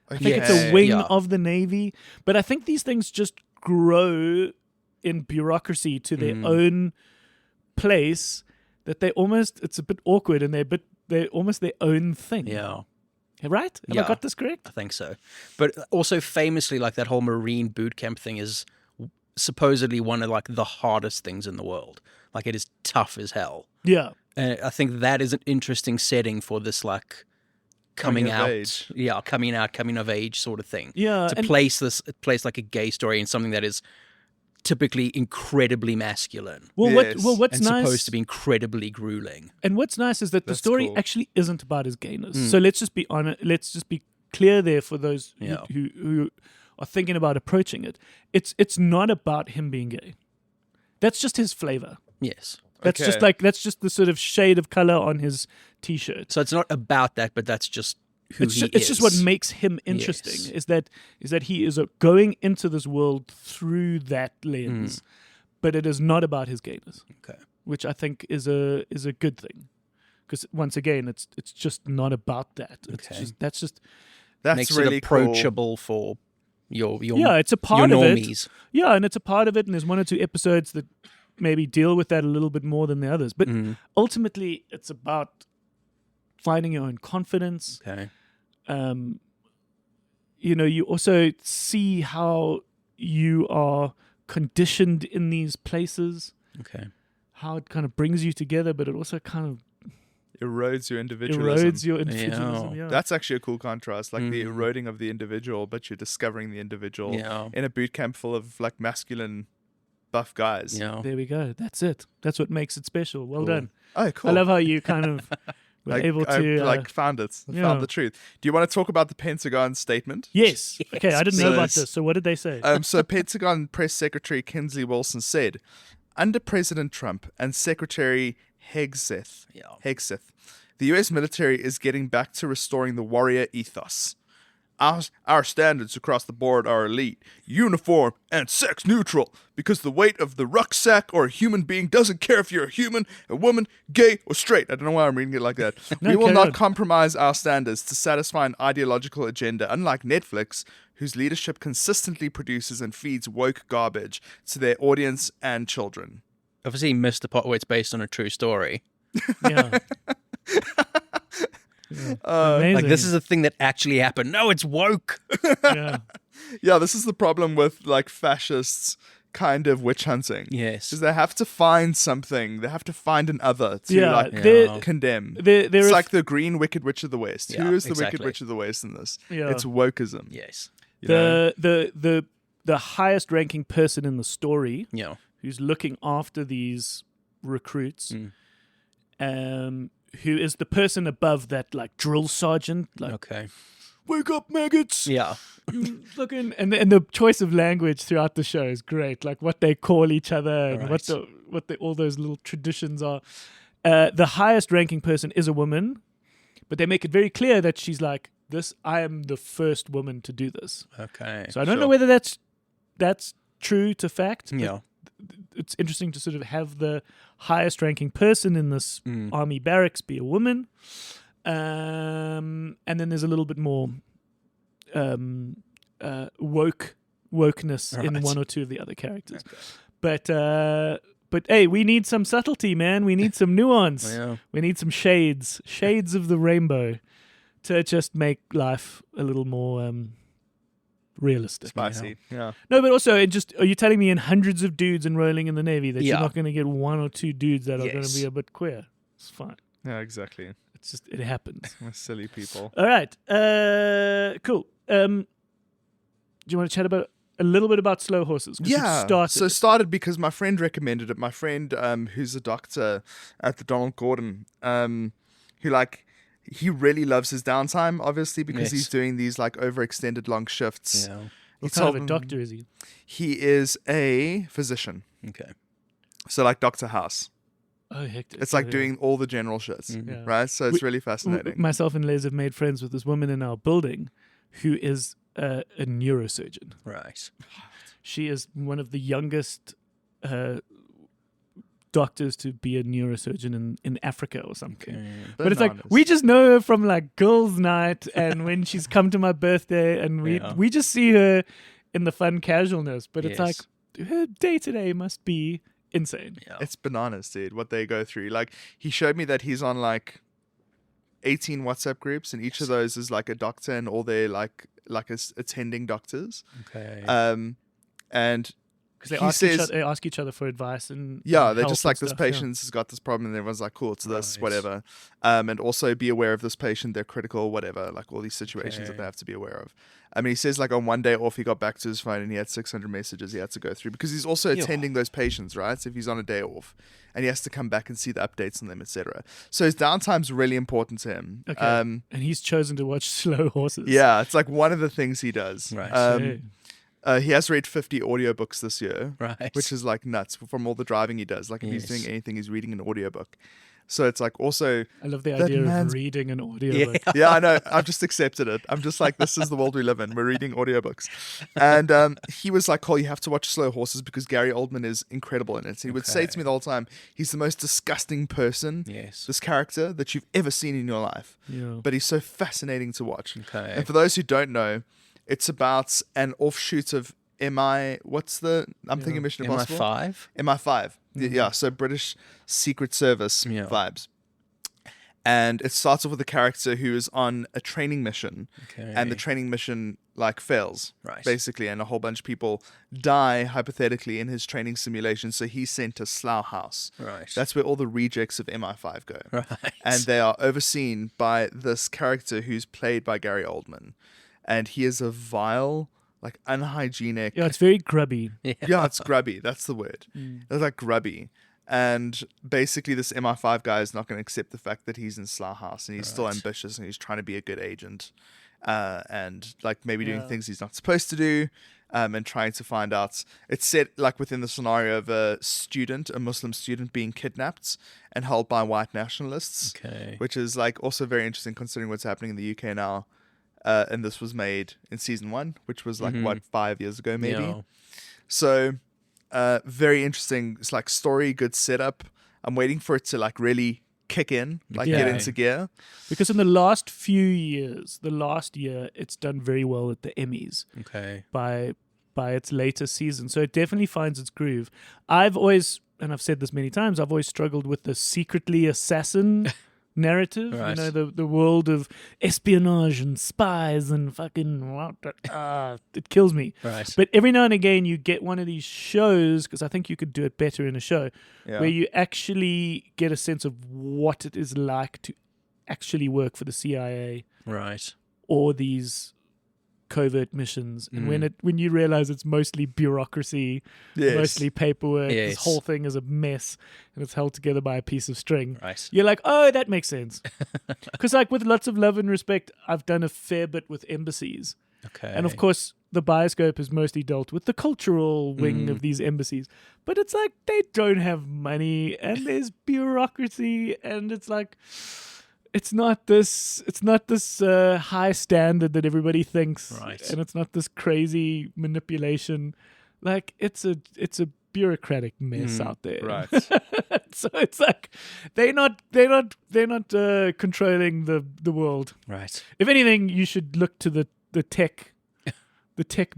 I think it's Okay. a wing Yeah. of the Navy. But I think these things just grow in bureaucracy to their own place that it's a bit awkward, and they're almost their own thing. Yeah. Right? Have Yeah. I got this correct? I think so. But also famously, like that whole Marine boot camp thing is supposedly one of like the hardest things in the world. Like it is tough as hell. Yeah. And I think that is an interesting setting for this like coming of out, age. coming of age sort of thing. Yeah, To and- place like a gay story in something that is typically incredibly masculine Well, Yes. what's and nice, supposed to be incredly grueling. and what's nice is that the That's story cool. actually isn't about his gayness. So let's just be honest. Let's just be clear there for those Yeah. who are thinking about approaching it. It's not about him being gay. That's just his flavor. Yes. That's Okay. that's just the sort of shade of color on his t-shirt. So it's not about that, but that's just who It's he just, is. it's just what makes him interesting. Yes. Is that he is going into this world through that lens, but it is not about his gayness, Okay. which I think is a good thing. Because once again, it's just not about that. It's Okay. just That's Makes really it approachable for your yeah, it's a part your of it. normies. Yeah, and it's a part of it, and there's one or two episodes that maybe deal with that a little bit more than the others. But ultimately, it's about finding your own confidence. Okay. You also see how you are conditioned in these places, Okay. how it kind of brings you together, but it also kind of erodes your individualism. erodes your individualism. Yeah. That's actually a cool contrast, like the eroding of the individual, but you're discovering the individual Yeah. in a boot camp full of like masculine, buff guys. Yeah. There we go. That's it. That's what makes it special. Well done. Oh, cool. I love how you kind of were able to. found it. I yeah. found the truth. Do you want to talk about the Pentagon statement? Yes. Okay, I didn't know about Yes. this. So what did they say? So Pentagon Press Secretary Kinsley Wilson said, under President Trump and Secretary Hegseth, the U.S. military is getting back to restoring the warrior ethos. Our standards across the board are elite, uniform, and sex neutral because the weight of the rucksack or a human being doesn't care if you're a human, a woman, gay, or straight. I don't know why I'm reading it like that. No, We will carry not on. compromise our standards to satisfy an ideological agenda, unlike Netflix, whose leadership consistently produces and feeds woke garbage to their audience and children. Obviously, he missed the part where it's based on a true story. Yeah. Amazing. Like this is a thing that actually happened. No, it's woke. yeah. Yeah, this is the problem with like fascists kind of witch hunting. Yes. Because they have to find something. They have to find an other to Yeah, like they're- condemn. There It's is like the green wicked witch of the West. Yeah, Who is the exactly. wicked witch of the West in this? Yeah. It's wokeism. Yes. You know? the highest ranking person in the story Yeah. who's looking after these recruits, who is the person above that like drill sergeant, like Okay. wake up, maggots. Yeah. Fucking and the choice of language throughout the show is great. Like what they call each other and Right. what all those little traditions are. The highest ranking person is a woman, but they make it very clear that she's like, this. I am the first woman to do this. Okay. So I don't know sure. whether that's true to fact. but Yeah. it's interesting to sort of have the highest ranking person in this army barracks be a woman. And then there's a little bit more wokeness in Right. one or two of the other characters. But hey, we need some subtlety, man. We need some nuance. Yeah. We need some shades of the rainbow to just make life a little more realistic. Spicy. Yeah. No, but also, are you telling me in hundreds of dudes enrolling in the Navy that you're Yeah. not going to get one or two dudes that are going to Yes. be a bit queer? It's fine. Yeah, exactly. It's just, it happens. We're silly people. All right. Cool. Do you want to chat about a little bit about Slow Horses? 'Cause you've started. So started because my friend recommended it. My friend, who's a doctor at the Donald Gordon, he really loves his downtime, obviously, because Yes. he's doing these like overextended long shifts. Yeah. what he kind of told a him- doctor is he? He is a physician. Okay. So like Dr. House. Oh, hectic. It's like Yeah. doing all the general shits, Yeah. right? So it's We- really fascinating. Myself and Les have made friends with this woman in our building who is a neurosurgeon. Right. She is one of the youngest doctors to be a neurosurgeon in Africa or something. Okay. But it's like Bananas. we just know her from like girls' night and when she's come to my birthday, and Yeah. we just see her in the fun casualness. But it's like Yes. her day to day must be insane. Yeah. It's bananas, dude, what they go through. Like, he showed me that he's on like 18 WhatsApp groups, and each of those is like a doctor and all their attending doctors. Okay. And Because they he says, they ask each other for advice and yeah, and they're help just and like, this stuff, yeah. patient has got this problem, and everyone's like, cool, it's this, Right. whatever. And also be aware of this patient, they're critical, whatever, like all these situations that Okay. they have to be aware of. I mean, he says like on one day off, he got back to his phone and he had 600 messages he had to go through, because he's also Yeah. attending those patients, right? So if he's on a day off and he has to come back and see the updates on them, etc. So his downtime's really important to him. Okay. And he's chosen to watch Slow Horses. Yeah, it's like one of the things he does. Right. He has read 50 audiobooks this year, Right. which is like nuts from all the driving he does. Like if he's Yes. doing anything, he's reading an audiobook. So it's like also, I love the That idea of man's- reading an audio Yeah. book. yeah, I know. I've just accepted it. I'm just like, this is the world we live in. We're reading audiobooks. And he was like, Cole, you have to watch Slow Horses because Gary Oldman is incredible in it. So he would say to Okay. me the whole time, he's the most disgusting person, Yes. this character, that you've ever seen in your life. Yeah. But he's so fascinating to watch. Okay. And for those who don't know, it's about an offshoot of I'm thinking Mission Impossible. MI5. MI5. Yeah, so British Secret Service Yeah. vibes. And it starts off with a character who is on a training mission, Okay. and the training mission like fails, Right. basically, and a whole bunch of people die hypothetically in his training simulation. So he's sent to Slough House. Right. That's where all the rejects of MI5 go. right. And they are overseen by this character who's played by Gary Oldman, and he is a vile, like unhygienic. Yeah, it's very grubby. Yeah, it's grubby. That's the word. It's like grubby. And basically, this MI5 guy is not going to accept the fact that he's in Slough House, and he's still ambitious, and he's trying to be a good agent, and like maybe doing Yeah. things he's not supposed to do, and trying to find out. It's set like within the scenario of a Muslim student being kidnapped and held by white nationalists, Okay. which is like also very interesting considering what's happening in the UK now. And this was made in season 1, which was like 5 years ago, maybe. Yeah. So, very interesting. It's like story, good setup. I'm waiting for it to like really kick in, like get Yeah. into gear. Because in the last few years, the last year, it's done very well at the Emmys Okay. by its later season. So it definitely finds its groove. I've always, and I've said this many times, I've always struggled with the secretly assassin narrative. Right. You know, the world of espionage and spies and fucking it kills me. Right. But every now and again, you get one of these shows, because I think you could do it better in a show, Yeah. where you actually get a sense of what it is like to actually work for the CIA Right. or these covert missions, and Mm. when you realize it's mostly bureaucracy, Yes. mostly paperwork, this Yes. whole thing is a mess, and it's held together by a piece of string. Right. You're like, oh, that makes sense. Because like with lots of love and respect, I've done a fair bit with embassies. Okay. And of course, the Bioscope has mostly dealt with the cultural wing Mm. of these embassies. But it's like they don't have money and there's bureaucracy, and it's like it's not this high standard that everybody thinks. Right. And it's not this crazy manipulation. Like it's a bureaucratic mess out there. Right. So it's like they're not controlling the world. Right. If anything, you should look to the tech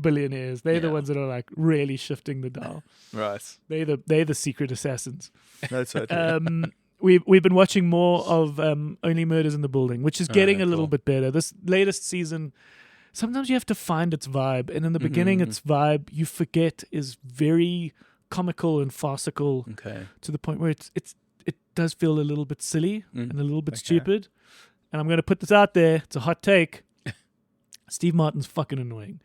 billionaires. They're the Yeah. ones that are like really shifting the dial. Right. They're the secret assassins. No, totally. We've been watching more of Only Murders in the Building, which is getting a little cool. bit better. This latest season, sometimes you have to find its vibe, and in the beginning, its vibe you forget is very comical and farcical Okay. to the point where it does feel a little bit silly and a little bit Okay. stupid. And I'm going to put this out there. It's a hot take. Steve Martin's fucking annoying.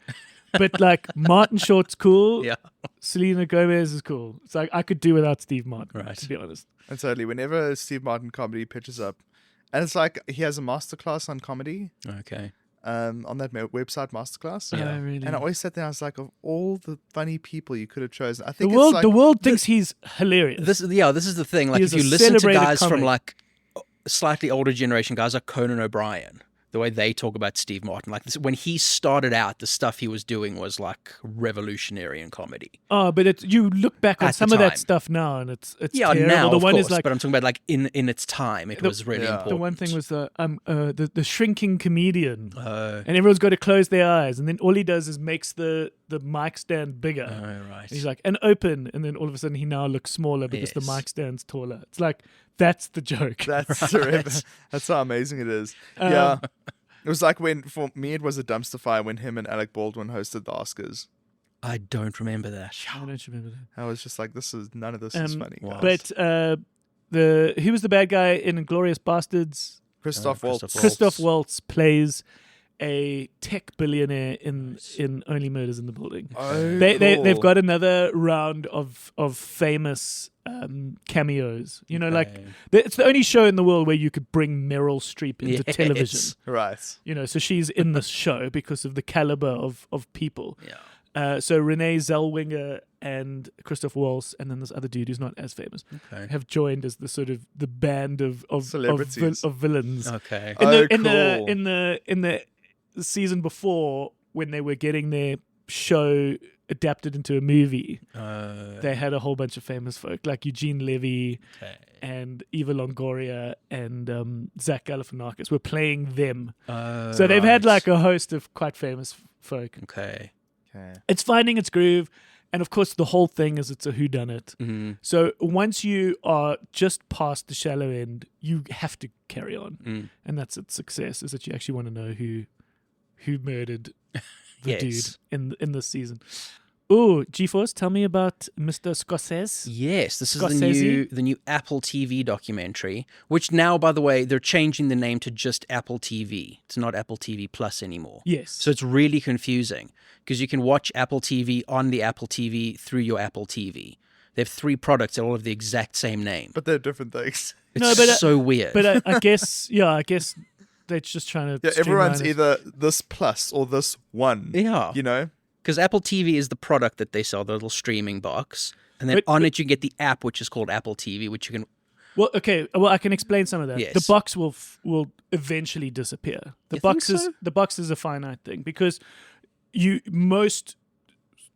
But like Martin Short's cool. Yeah. Selena Gomez is cool. It's like I could do without Steve Martin, Right. to be honest. And totally, whenever a Steve Martin comedy pitches up, and it's like he has a masterclass on comedy Okay. on that website, Masterclass. Yeah. Oh, really? And I always sat there and I was like, of all the funny people you could have chosen, I think the world thinks he's hilarious. This is the thing. Like, He if is you a listen to celebrated guys from comic. like slightly older generation, guys like Conan O'Brien, the way they talk about Steve Martin, like this, when he started out, the stuff he was doing was like revolutionary in comedy. Oh, but you look back on At the some of that time. stuff now, and it's Yeah, terrible. now The of one course, is like but I'm talking about like in its time, it was really Yeah. important. the one thing was the shrinking comedian, Oh, and everyone's got to close their eyes, and then all he does is makes the mic stand bigger. right. And he's like, and open, and then all of a sudden he now looks smaller because the Yes. mic stand's taller. It's like that's the joke. That's terrific. That's how amazing it is. Yeah. It was like for me, it was a dumpster fire when him and Alec Baldwin hosted the Oscars. I don't remember that. I don't remember that. I was just like, none of this is funny. wow. Guys. But who was the bad guy in Inglourious Bastards? Christoph Waltz. Christoph Waltz plays a tech billionaire in Only Murders in the Building. Oh, They've cool. got another round of famous cameos. You know, like Okay. it's the only show in the world where you could bring Meryl Streep into Yes. television. Right. You know, so she's in this show because of the caliber of people. Yeah. So Renee Zellweger and Christoph Waltz, and then this other dude who's not as famous, Okay. have joined as the sort of the band of Celebrities. of villains. Okay. In the, Oh, in the season before, when they were getting their show adapted into a movie, they had a whole bunch of famous folk like Eugene Levy Okay. and Eva Longoria and Zach Galifianakis were playing them. So So they've had like a host of quite famous folk. Okay. Okay. It's finding its groove, and of course the whole thing is it's a whodunit. Mm-hmm. So once you are just past the shallow end, you have to carry on, and that's its success. Is that you actually want to know who murdered the Yes. dude in this season. Oh, G-Force, tell me about Mr. Scorsese. Yes, this is Scorsese? the new Apple TV documentary, which now, by the way, they're changing the name to just Apple TV. It's not Apple TV Plus anymore. Yes. So it's really confusing because you can watch Apple TV on the Apple TV through your Apple TV. They have 3 products that all have the exact same name. But they're different things. It's No, but, so weird. But I guess they're just trying to. Yeah, everyone's streamline it. either this plus or this one. Yeah. You know? Because Apple TV is the product that they sell, the little streaming box. And then But- on it, you get the app, which is called Apple TV, which you can... Well, okay. Well, I can explain some of that. Yes. The box will eventually disappear. The You box think is so? the box is a finite thing because most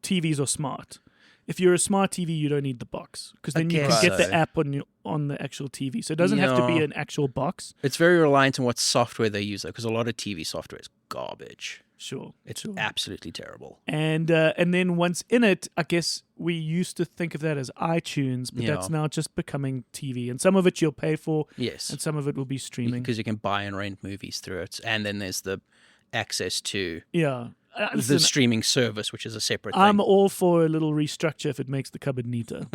TVs are smart. If you're a smart TV, you don't need the box because then you can guess get so. the app on the actual TV. So it doesn't have to be Yeah. an actual box. It's very reliant on what software they use, though, because a lot of TV software is garbage. Sure, It's sure. absolutely terrible. And then once in it, I guess we used to think of that as iTunes, but Yeah. that's now just becoming TV. And some of it you'll pay for, Yes. and some of it will be streaming. Because you can buy and rent movies through it. And then there's the access to Yeah. the Listen, streaming service, which is a separate thing. I'm all for a little restructure if it makes the cupboard neater.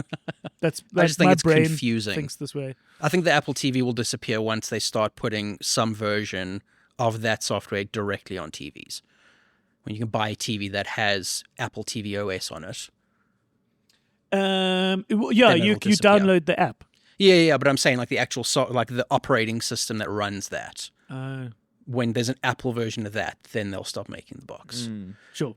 That's I just think my it's brain confusing. thinks this way. I think the Apple TV will disappear once they start putting some version of that software directly on TVs. when you can buy a TV that has Apple TV OS on it. Yeah, Then you it'll disappear. download the app. Yeah, but I'm saying like the actual like the operating system that runs that. When there's an Apple version of that, then they'll stop making the box. Sure.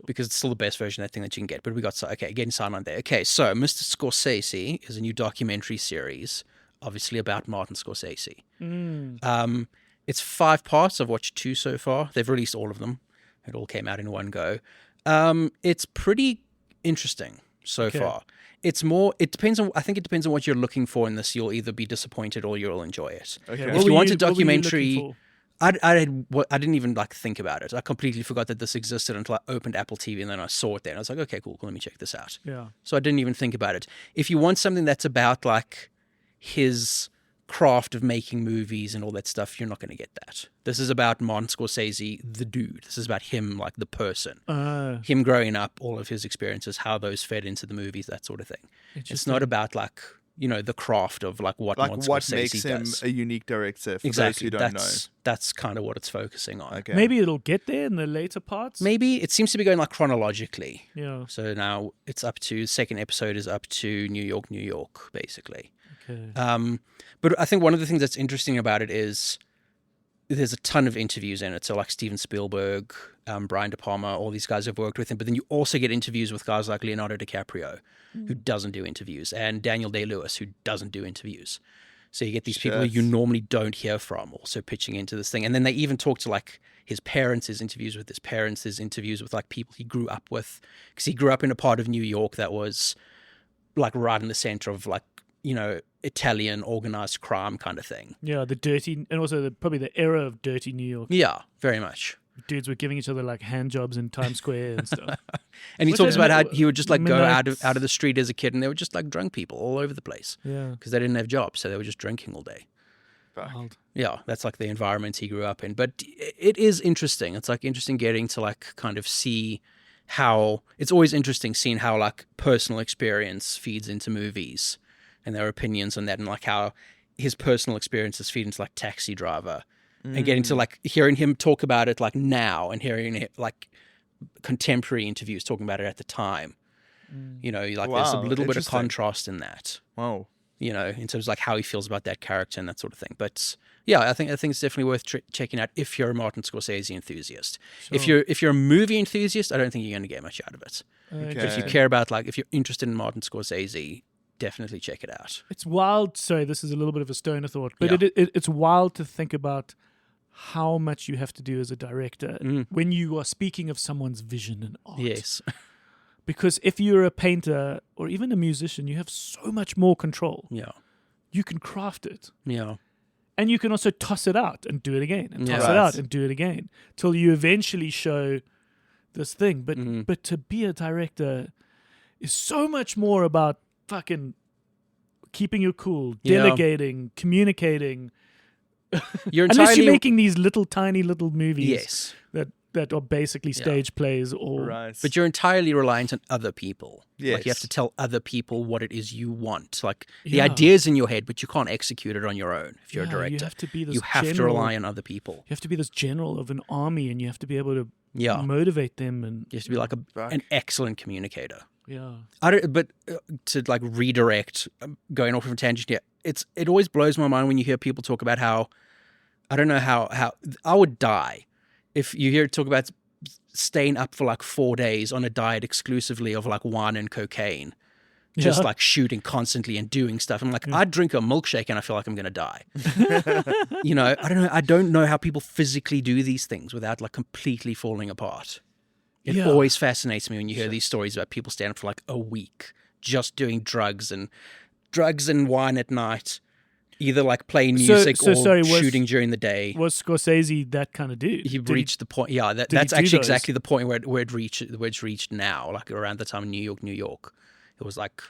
Because it's still the best version of that thing that you can get. But we got, getting signed on there. Okay, so Mr. Scorsese is a new documentary series, obviously about Martin Scorsese. It's 5 parts. I've watched 2 so far. They've released all of them. It all came out in one go. It's pretty interesting so far. It's more, I think it depends on what you're looking for in this. You'll either be disappointed or you'll enjoy it. Okay. If you want a what were you looking documentary... for? I didn't even think about it. I completely forgot that this existed until I opened Apple TV and then I saw it there. And I was like, okay, cool, let me check this out. Yeah. So I didn't even think about it. If you want something that's about like his craft of making movies and all that stuff, you're not going to get that. This is about Martin Scorsese, the dude. This is about him, like the person. Him growing up, all of his experiences, how those fed into the movies, that sort of thing. It's not about like, the craft of like what Martin Scorsese makes him does. a unique director for Exactly. those who don't know. That's kind of what it's focusing on. Okay. Maybe it'll get there in the later parts. Maybe it seems to be going like chronologically. Yeah. So now it's up to, second episode is up to New York, basically. Okay. But I think one of the things that's interesting about it is there's a ton of interviews in it. So like Steven Spielberg, Brian De Palma, all these guys have worked with him. But then you also get interviews with guys like Leonardo DiCaprio, who doesn't do interviews, and Daniel Day-Lewis, who doesn't do interviews. So you get these people who you normally don't hear from also pitching into this thing. And then they even talk to like his parents, his interviews with his parents, his interviews with like people he grew up with. Because he grew up in a part of New York that was like right in the center of like, Italian organized crime kind of thing. Yeah, the dirty, and also probably the era of dirty New York. Yeah, very much. Dudes were giving each other like hand jobs in Times Square and stuff. And he Which talks I about how know- he would just like go out midnight- of the street as a kid, and they were just like drunk people all over the place Yeah. because they didn't have jobs, so they were just drinking all day. Wild. Yeah, that's like the environment he grew up in. But it is interesting. It's like interesting getting to like kind of see how it's always interesting seeing how like personal experience feeds into movies and their opinions on that, and like how his personal experiences feed into like Taxi Driver, and getting to like hearing him talk about it like now and hearing it like contemporary interviews talking about it at the time. Like there's a Wow, little bit of interesting. contrast in that. Wow. In terms of like how he feels about that character and that sort of thing. But yeah, I think it's definitely worth checking out if you're a Martin Scorsese enthusiast. Sure. If you're a movie enthusiast, I don't think you're going to get much out of it. Okay. But if you care about like if you're interested in Martin Scorsese, definitely check it out. It's wild. Sorry, this is a little bit of a stoner thought, but Yeah. it's wild to think about how much you have to do as a director when you are speaking of someone's vision and art. Yes. Because if you're a painter or even a musician, you have so much more control. Yeah. You can craft it. Yeah. And you can also toss it out and do it again and Yeah. toss it Right. out and do it again till you eventually show this thing. But Mm-hmm. but to be a director is so much more about fucking keeping your cool, Yeah. delegating, communicating. You're Unless entirely you're making these little tiny little movies yes. that are basically stage plays or Right. But you're entirely reliant on other people. Like you have Yes. to tell other people what it is you want. Like the Yeah. idea's in your head, but you can't execute it on your own if you're a Yeah, director. You have to be this You have to general- rely on other people. You have to be this general of an army, and you have to be able to Yeah. motivate them. And You have to be like Fuck. an excellent communicator. yeah, But to like redirect, going off of a tangent here, it always blows my mind when you hear people talk about how, I don't know how I would die if you hear talk about staying up for like 4 days on a diet exclusively of like wine and cocaine, just Yeah. like shooting constantly and doing stuff. I'm like, I'd drink a milkshake and I feel like I'm going to die. I don't know how people physically do these things without like completely falling apart. It Yeah. always fascinates me when you hear these stories about people staying up for like a week just doing drugs and wine at night, either like playing music or shooting during the day. Was Scorsese that kind of dude? He Did reached the point. Yeah, he that's do actually those? exactly the point where it's reached now. Like around the time in New York, it was like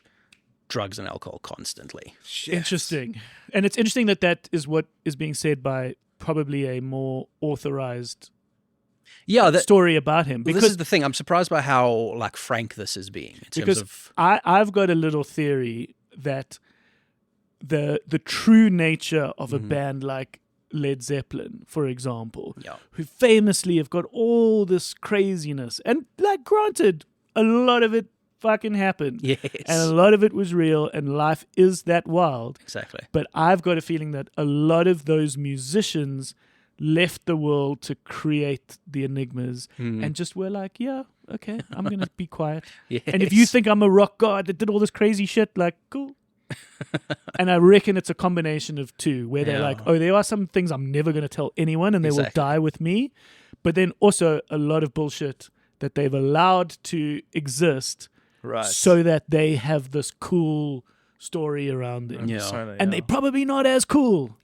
drugs and alcohol constantly. Interesting, and it's interesting that is what is being said by probably a more authorized Yeah, story about him. this Because is the thing. I'm surprised by how like frank this is being in terms because of. I've got a little theory that the true nature of a band like Led Zeppelin, for example, Yeah. who famously have got all this craziness. And, like, granted, a lot of it fucking happened. Yes. And a lot of it was real, and life is that wild. Exactly. But I've got a feeling that a lot of those musicians left the world to create the enigmas and just were like, yeah, okay, I'm going to be quiet. Yes. And if you think I'm a rock god that did all this crazy shit, like, cool. And I reckon it's a combination of two, where they're like, oh, there are some things I'm never going to tell anyone and they will Exactly. die with me. But then also a lot of bullshit that they've allowed to exist Right. so that they have this cool story around them. Yeah. Persona, And yeah. they're probably not as cool.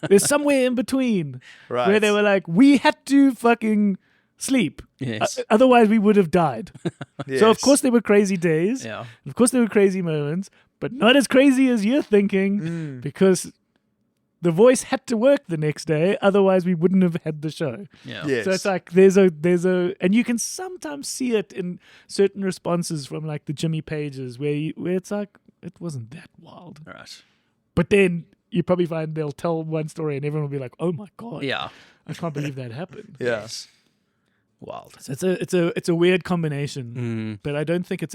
There's somewhere in between Right. where they were like, we had to fucking sleep. Yes. Otherwise, we would have died. So, of Yes. course, there were crazy days. Yeah. Of course, there were crazy moments, but not as crazy as you're thinking because the voice had to work the next day. Otherwise, we wouldn't have had the show. Yeah. Yes. So it's like there's a, and you can sometimes see it in certain responses from like the Jimmy Pages where it's like it wasn't that wild, Right. but then you probably find they'll tell one story and everyone will be like, "Oh my god, Yeah. I can't believe that happened." Yeah. Yes. Wild. So it's a weird combination, but I don't think it's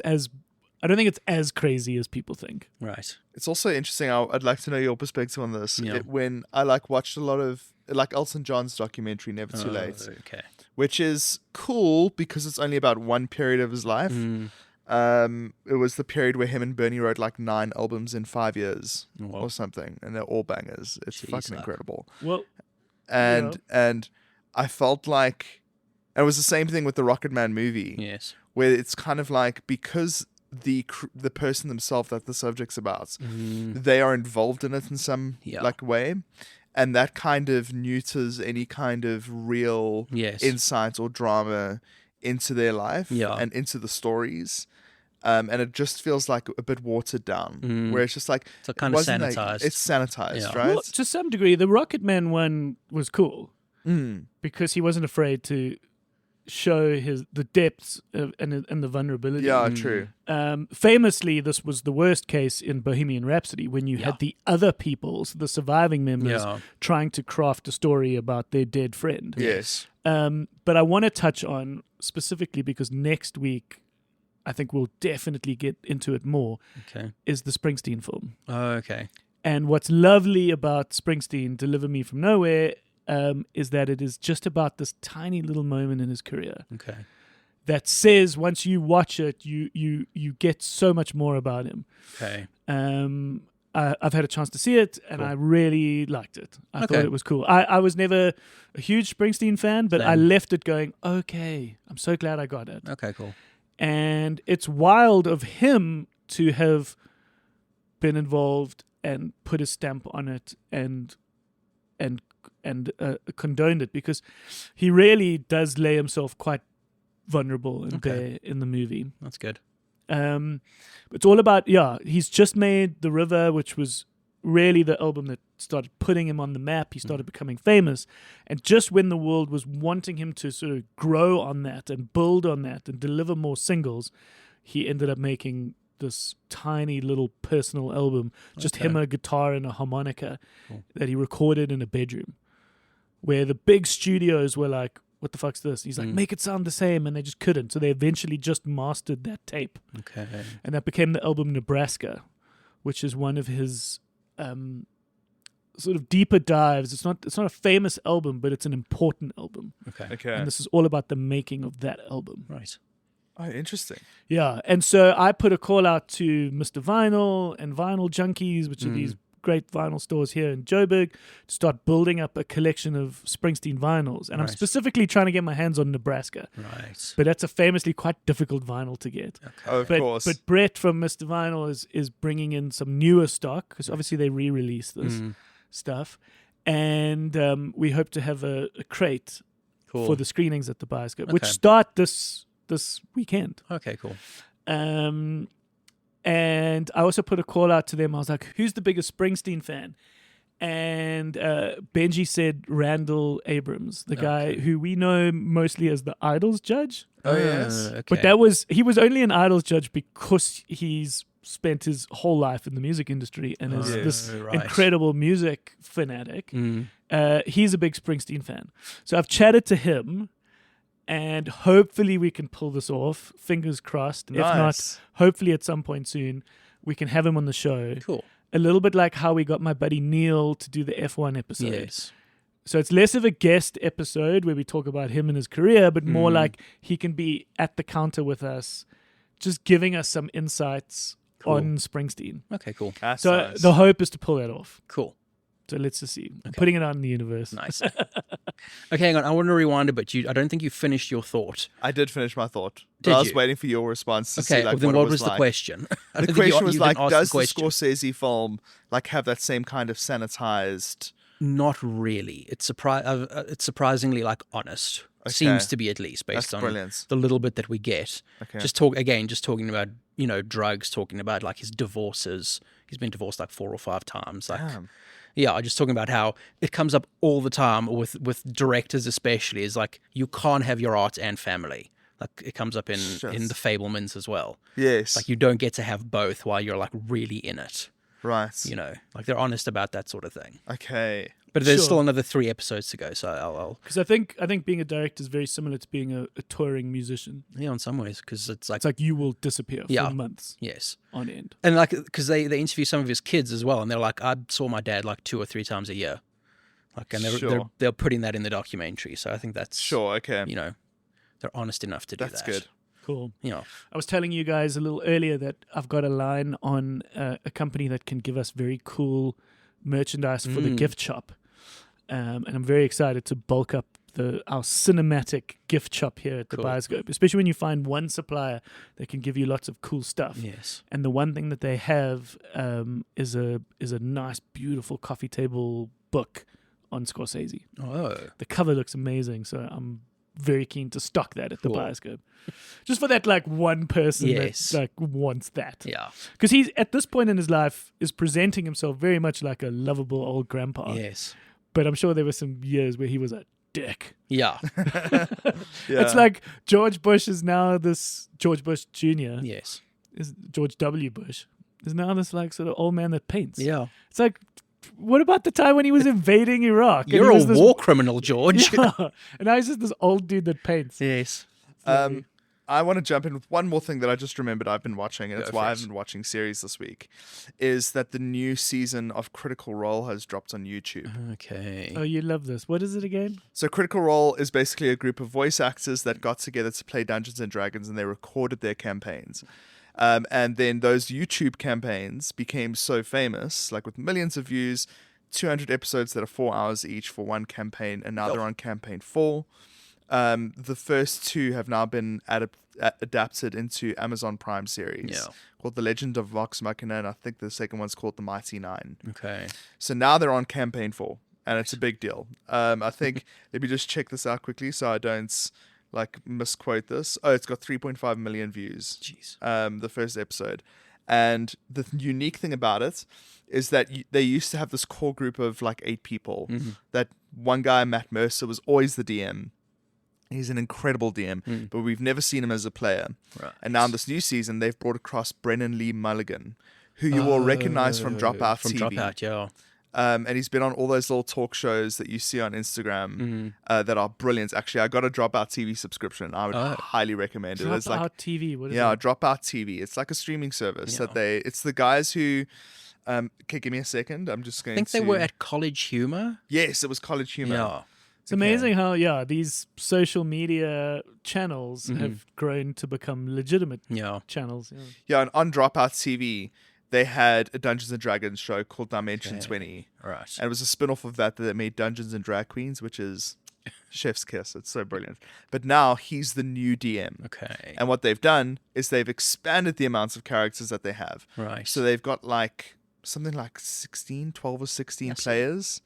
as crazy as people think. Right. It's also interesting. I'd like to know your perspective on this. Yeah. When I watched a lot of Elton John's documentary, Never Too Late, Okay. which is cool because it's only about one period of his life. It was the period where him and Bernie wrote like 9 albums in 5 years Wow. or something, and they're all bangers. It's Jeez, fucking like. incredible. Well, And I felt like it was the same thing with the Rocket Man movie, Yes. where it's kind of like because the person themselves that the subject's about, they are involved in it in some Yeah. like way, and that kind of neuters any kind of real Yes. insight or drama into their life Yeah. and into the stories. And it just feels like a bit watered down, where it's just like So it kind of wasn't like- sanitized. it's sanitized, Yeah. right? well, to some degree, the Rocket Man one was cool because he wasn't afraid to show the depths and the vulnerability. Yeah, true. Famously, this was the worst case in Bohemian Rhapsody when you Yeah. had the other people, so the surviving members, Yeah. trying to craft a story about their dead friend. Yes. But I want to touch on specifically because next week, I think we'll definitely get into it more, Okay. is the Springsteen film. Okay. And what's lovely about Springsteen, Deliver Me From Nowhere, is that it is just about this tiny little moment in his career Okay. that says once you watch it, you get so much more about him. Okay. I've had a chance to see it, and I really liked it. I Okay. thought it was cool. I was never a huge Springsteen fan, but I Same. left it going, okay, I'm so glad I got it. Okay. Cool. And it's wild of him to have been involved and put a stamp on it and condoned it, because he really does lay himself quite vulnerable and Okay. bare in the movie. That's good. It's all about, he's just made The River, which was really the album that started putting him on the map. He started becoming famous. And just when the world was wanting him to sort of grow on that and build on that and deliver more singles, he ended up making this tiny little personal album, just him and a guitar and a harmonica that he recorded in a bedroom, where the big studios were like, what the fuck's this? He's like, make it sound the same, and they just couldn't. So they eventually just mastered that tape, Okay. and that became the album Nebraska, which is one of his sort of deeper dives. It's not a famous album, but it's an important album, Okay. Okay. and this is all about the making of that album. Right. Oh, interesting. Yeah, and so I put a call out to Mr. Vinyl and Vinyl Junkies, which are these great vinyl stores here in Joburg, to start building up a collection of Springsteen vinyls. And I'm Right. specifically trying to get my hands on Nebraska, Right. but that's a famously quite difficult vinyl to get. Oh, of But, course. but Brett from Mr. Vinyl is bringing in some newer stock, because obviously they re-release this stuff. And we hope to have a crate Cool. for the screenings at the Bioscope, which Okay. start this weekend. Okay. Cool. And I also put a call out to them. I was like, who's the biggest Springsteen fan? And Benji said Randall Abrams, the guy who we know mostly as the Idols judge. Oh, yes. Okay. But he was only an Idols judge because he's spent his whole life in the music industry and is this right. incredible music fanatic. Mm. He's a big Springsteen fan. So I've chatted to him, and hopefully we can pull this off. Fingers crossed. And if not, Nice. hopefully at some point soon we can have him on the show. Cool. A little bit like how we got my buddy Neil to do the F1 episode. Yes. So it's less of a guest episode where we talk about him and his career, but more like he can be at the counter with us, just giving us some insights on Springsteen. Okay, cool. That's So nice. the hope is to pull that off. Cool. So let's just see. I'm putting it out in the universe. Nice. Okay, hang on. I want to rewind a bit. I don't think you finished your thought. I did finish my thought. But Did I was you? waiting for your response to Okay, see like, well, then what what it was the like. question? I don't The think you- question was you like, didn't ask does the question. Scorsese film like have that same kind of sanitized? Not really. It's surprisingly like honest. Okay. Seems to be, at least based That's on brilliant. the little bit that we get. Okay. Just talking about drugs, talking about like his divorces. He's been divorced like 4 or 5 times. Like, Damn. yeah, just talking about how it comes up all the time with directors, especially, is like you can't have your art and family. Like it comes up in the Fablemans as well. Yes. Like you don't get to have both while you're like really in it. right. Like they're honest about that sort of thing. Okay. But there's Sure. still another 3 episodes to go, so I'll Because I think being a director is very similar to being a touring musician. yeah, in some ways, because it's like It's like you will disappear Yeah. for months yes. on end. And like, because they interview some of his kids as well, and they're like, I saw my dad like 2 or 3 times a year, like, and they're putting that in the documentary. So I think that's Sure. Okay. they're honest enough to do That's that. good. Cool. Yeah. I was telling you guys a little earlier that I've got a line on a company that can give us very cool merchandise for the gift shop. And I'm very excited to bulk up our cinematic gift shop here at the Cool. Bioscope, especially when you find one supplier that can give you lots of cool stuff. Yes. And the one thing that they have is a nice, beautiful coffee table book on Scorsese. Oh. The cover looks amazing, so I'm very keen to stock that at the Cool. Bioscope. Just for that like one person Yes. that like wants that. Yeah. Because he's at this point in his life is presenting himself very much like a lovable old grandpa. Yes. But I'm sure there were some years where he was a dick. Yeah. Yeah. It's like George Bush is now this George Bush Jr. Yes. is George W. Bush is now this like sort of old man that paints. Yeah. It's like, what about the time when he was invading Iraq? and You're he a was this- war criminal, George. Yeah. And now he's just this old dude that paints. Yes. I want to jump in with one more thing that I just remembered I've been watching, and it's Go why for I've it. been watching series this week, is that the new season of Critical Role has dropped on YouTube. Okay. Oh, you love this. What is it again? So Critical Role is basically a group of voice actors that got together to play Dungeons and Dragons, and they recorded their campaigns. And then those YouTube campaigns became so famous, like with millions of views, 200 episodes that are 4 hours each for one campaign, and now they're on campaign 4. The first 2 have now been adapted into Amazon Prime series called The Legend of Vox Machina, and I think the second one's called The Mighty Nine. Okay. So now they're on campaign 4, and it's a big deal. I think, let me just check this out quickly so I don't like misquote this. Oh, it's got 3.5 million views. Jeez. The first episode. And the unique thing about it is that they used to have this core group of like 8 people. That one guy, Matt Mercer, was always the DM. He's an incredible DM, but we've never seen him as a player. Right. And now in this new season, they've brought across Brennan Lee Mulligan, who you will recognize from Dropout From TV. Dropout, yeah. And he's been on all those little talk shows that you see on Instagram that are brilliant. Actually, I got a Dropout TV subscription. I would highly recommend it. It's Drop like Out TV. What is yeah, it? Dropout TV. It's like a streaming service that it's the guys who. Okay, give me a second. I'm just going I think to. they were at College Humor. Yes, it was College Humor. Yeah. It's amazing how these social media channels have grown to become legitimate Yeah. channels. Yeah. Yeah, and on Dropout TV, they had a Dungeons and Dragons show called Dimension 20. Right. And it was a spin-off of that made Dungeons and Drag Queens, which is chef's kiss. It's so brilliant. But now he's the new DM. Okay. And what they've done is they've expanded the amounts of characters that they have. Right. So they've got like something like 12 or 16 players.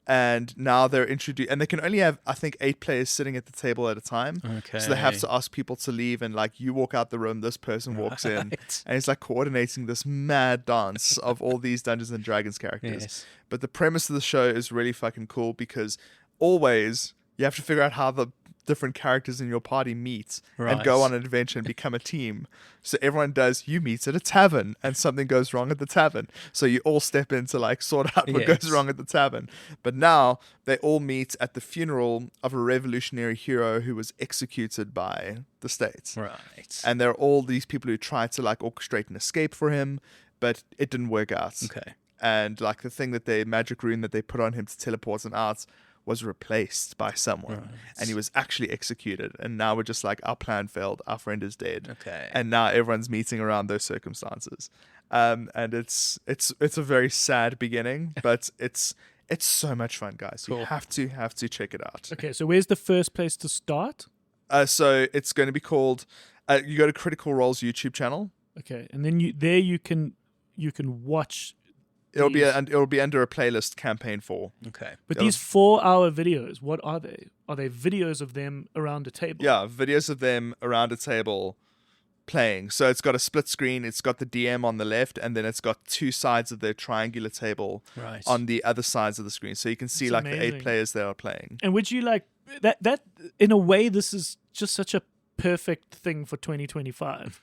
And now they're introduced, and they can only have, I think, 8 players sitting at the table at a time. Okay. So they have to ask people to leave, and like you walk out the room, this person walks in, Right. and it's like coordinating this mad dance of all these Dungeons and Dragons characters. Yes. But the premise of the show is really fucking cool because always You have to figure out how the different characters in your party meet and go Right. on an adventure and become a team. So everyone you meet at a tavern and something goes wrong at the tavern. So you all step in to like sort out what Yes. goes wrong at the tavern. But now they all meet at the funeral of a revolutionary hero who was executed by the state. Right. And there are all these people who tried to like orchestrate an escape for him, but it didn't work out. Okay. And like the thing that magic rune that they put on him to teleport him out was replaced by someone, and he was actually executed. And now we're just like, our plan failed, our friend is dead. Okay. And now everyone's meeting around those circumstances. And it's a very sad beginning, but it's so much fun, guys. You have to check it out. Okay, so where's the first place to start? So it's going to be called. You go to Critical Role's YouTube channel. Okay, and then you can watch. It'll be these- it'll be under a playlist campaign 4. Okay. But these 4-hour videos, what are they? Are they videos of them around a table? Yeah, videos of them around a table playing. So it's got a split screen, it's got the DM on the left, and then it's got 2 sides of their triangular table Right. on the other sides of the screen. So you can see That's like the amazing. 8 players that are playing. And would you like that in a way this is just such a perfect thing for 2025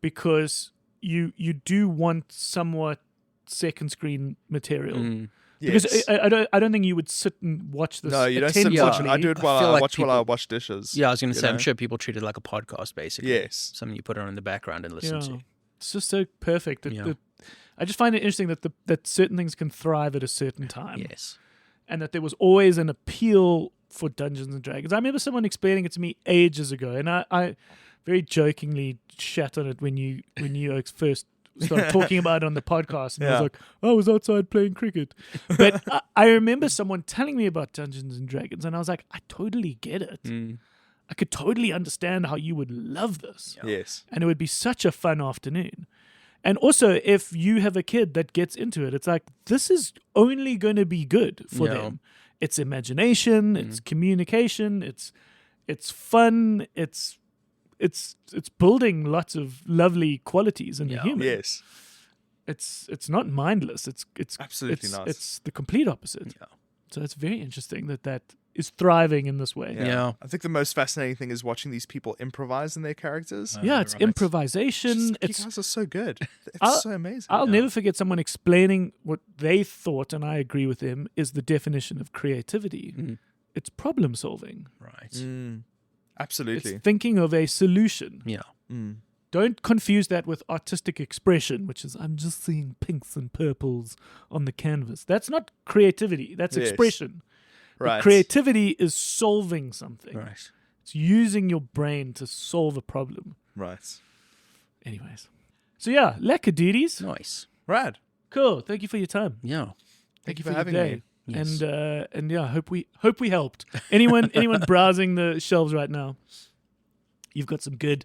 because you do want somewhat second screen material. Yes. Because I don't think you would sit and watch this. No, you don't sit and watch it. I do it I while feel I like watch while I people- wash dishes. Yeah, I was going to you say, I'm know? sure people treat it like a podcast, basically. Yes. Something you put on in the background and listen to. It's just so perfect. Yeah. I just find it interesting that certain things can thrive at a certain time. Yes. And that there was always an appeal for Dungeons and Dragons. I remember someone explaining it to me ages ago, and I very jokingly shat on it when you first started talking about it on the podcast, and I was Yeah. like, I was outside playing cricket. But I remember someone telling me about Dungeons and Dragons, and I was like, I totally get it. I could totally understand how you would love this. Yes. And it would be such a fun afternoon. And also, if you have a kid that gets into it, it's like, this is only going to be good for Yeah. them. It's imagination, it's communication, it's fun, it's building lots of lovely qualities in the human. Yes. It's not mindless. It's Absolutely it's, not. It's the complete opposite. Yeah. So it's very interesting that is thriving in this way. Yeah. I think the most fascinating thing is watching these people improvise in their characters. Yeah, it's Right. improvisation. Just, you It's guys are so good. It's I'll- so amazing. I'll never forget someone explaining what they thought, and I agree with them, is the definition of creativity. It's problem solving. Right. Absolutely. It's thinking of a solution. Yeah. Don't confuse that with artistic expression, which is I'm just seeing pinks and purples on the canvas. That's not creativity. That's Yes. expression. But Right. creativity is solving something. Right. It's using your brain to solve a problem. Right. Anyways. So yeah, lekker duties. Nice. Rad. Cool. Thank you for your time. Yeah. Thank you for for your having day. me. Yes. And yeah, hope we helped. Anyone browsing the shelves right now, you've got some good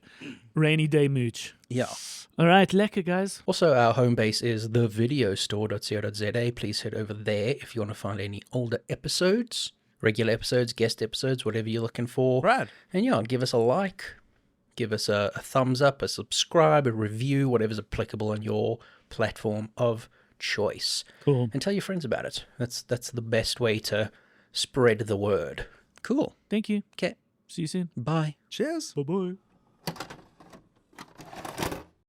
rainy day mooch. Yeah. All right, lekker guys. Also, our home base is thevideostore.co.za. Please head over there if you want to find any older episodes, regular episodes, guest episodes, whatever you're looking for. Rad. And yeah, give us a like, give us a thumbs up, a subscribe, a review, whatever's applicable on your platform of choice. Cool. And tell your friends about it. That's the best way to spread the word. Cool. Thank you. Okay. See you soon. Bye. Cheers. Bye bye.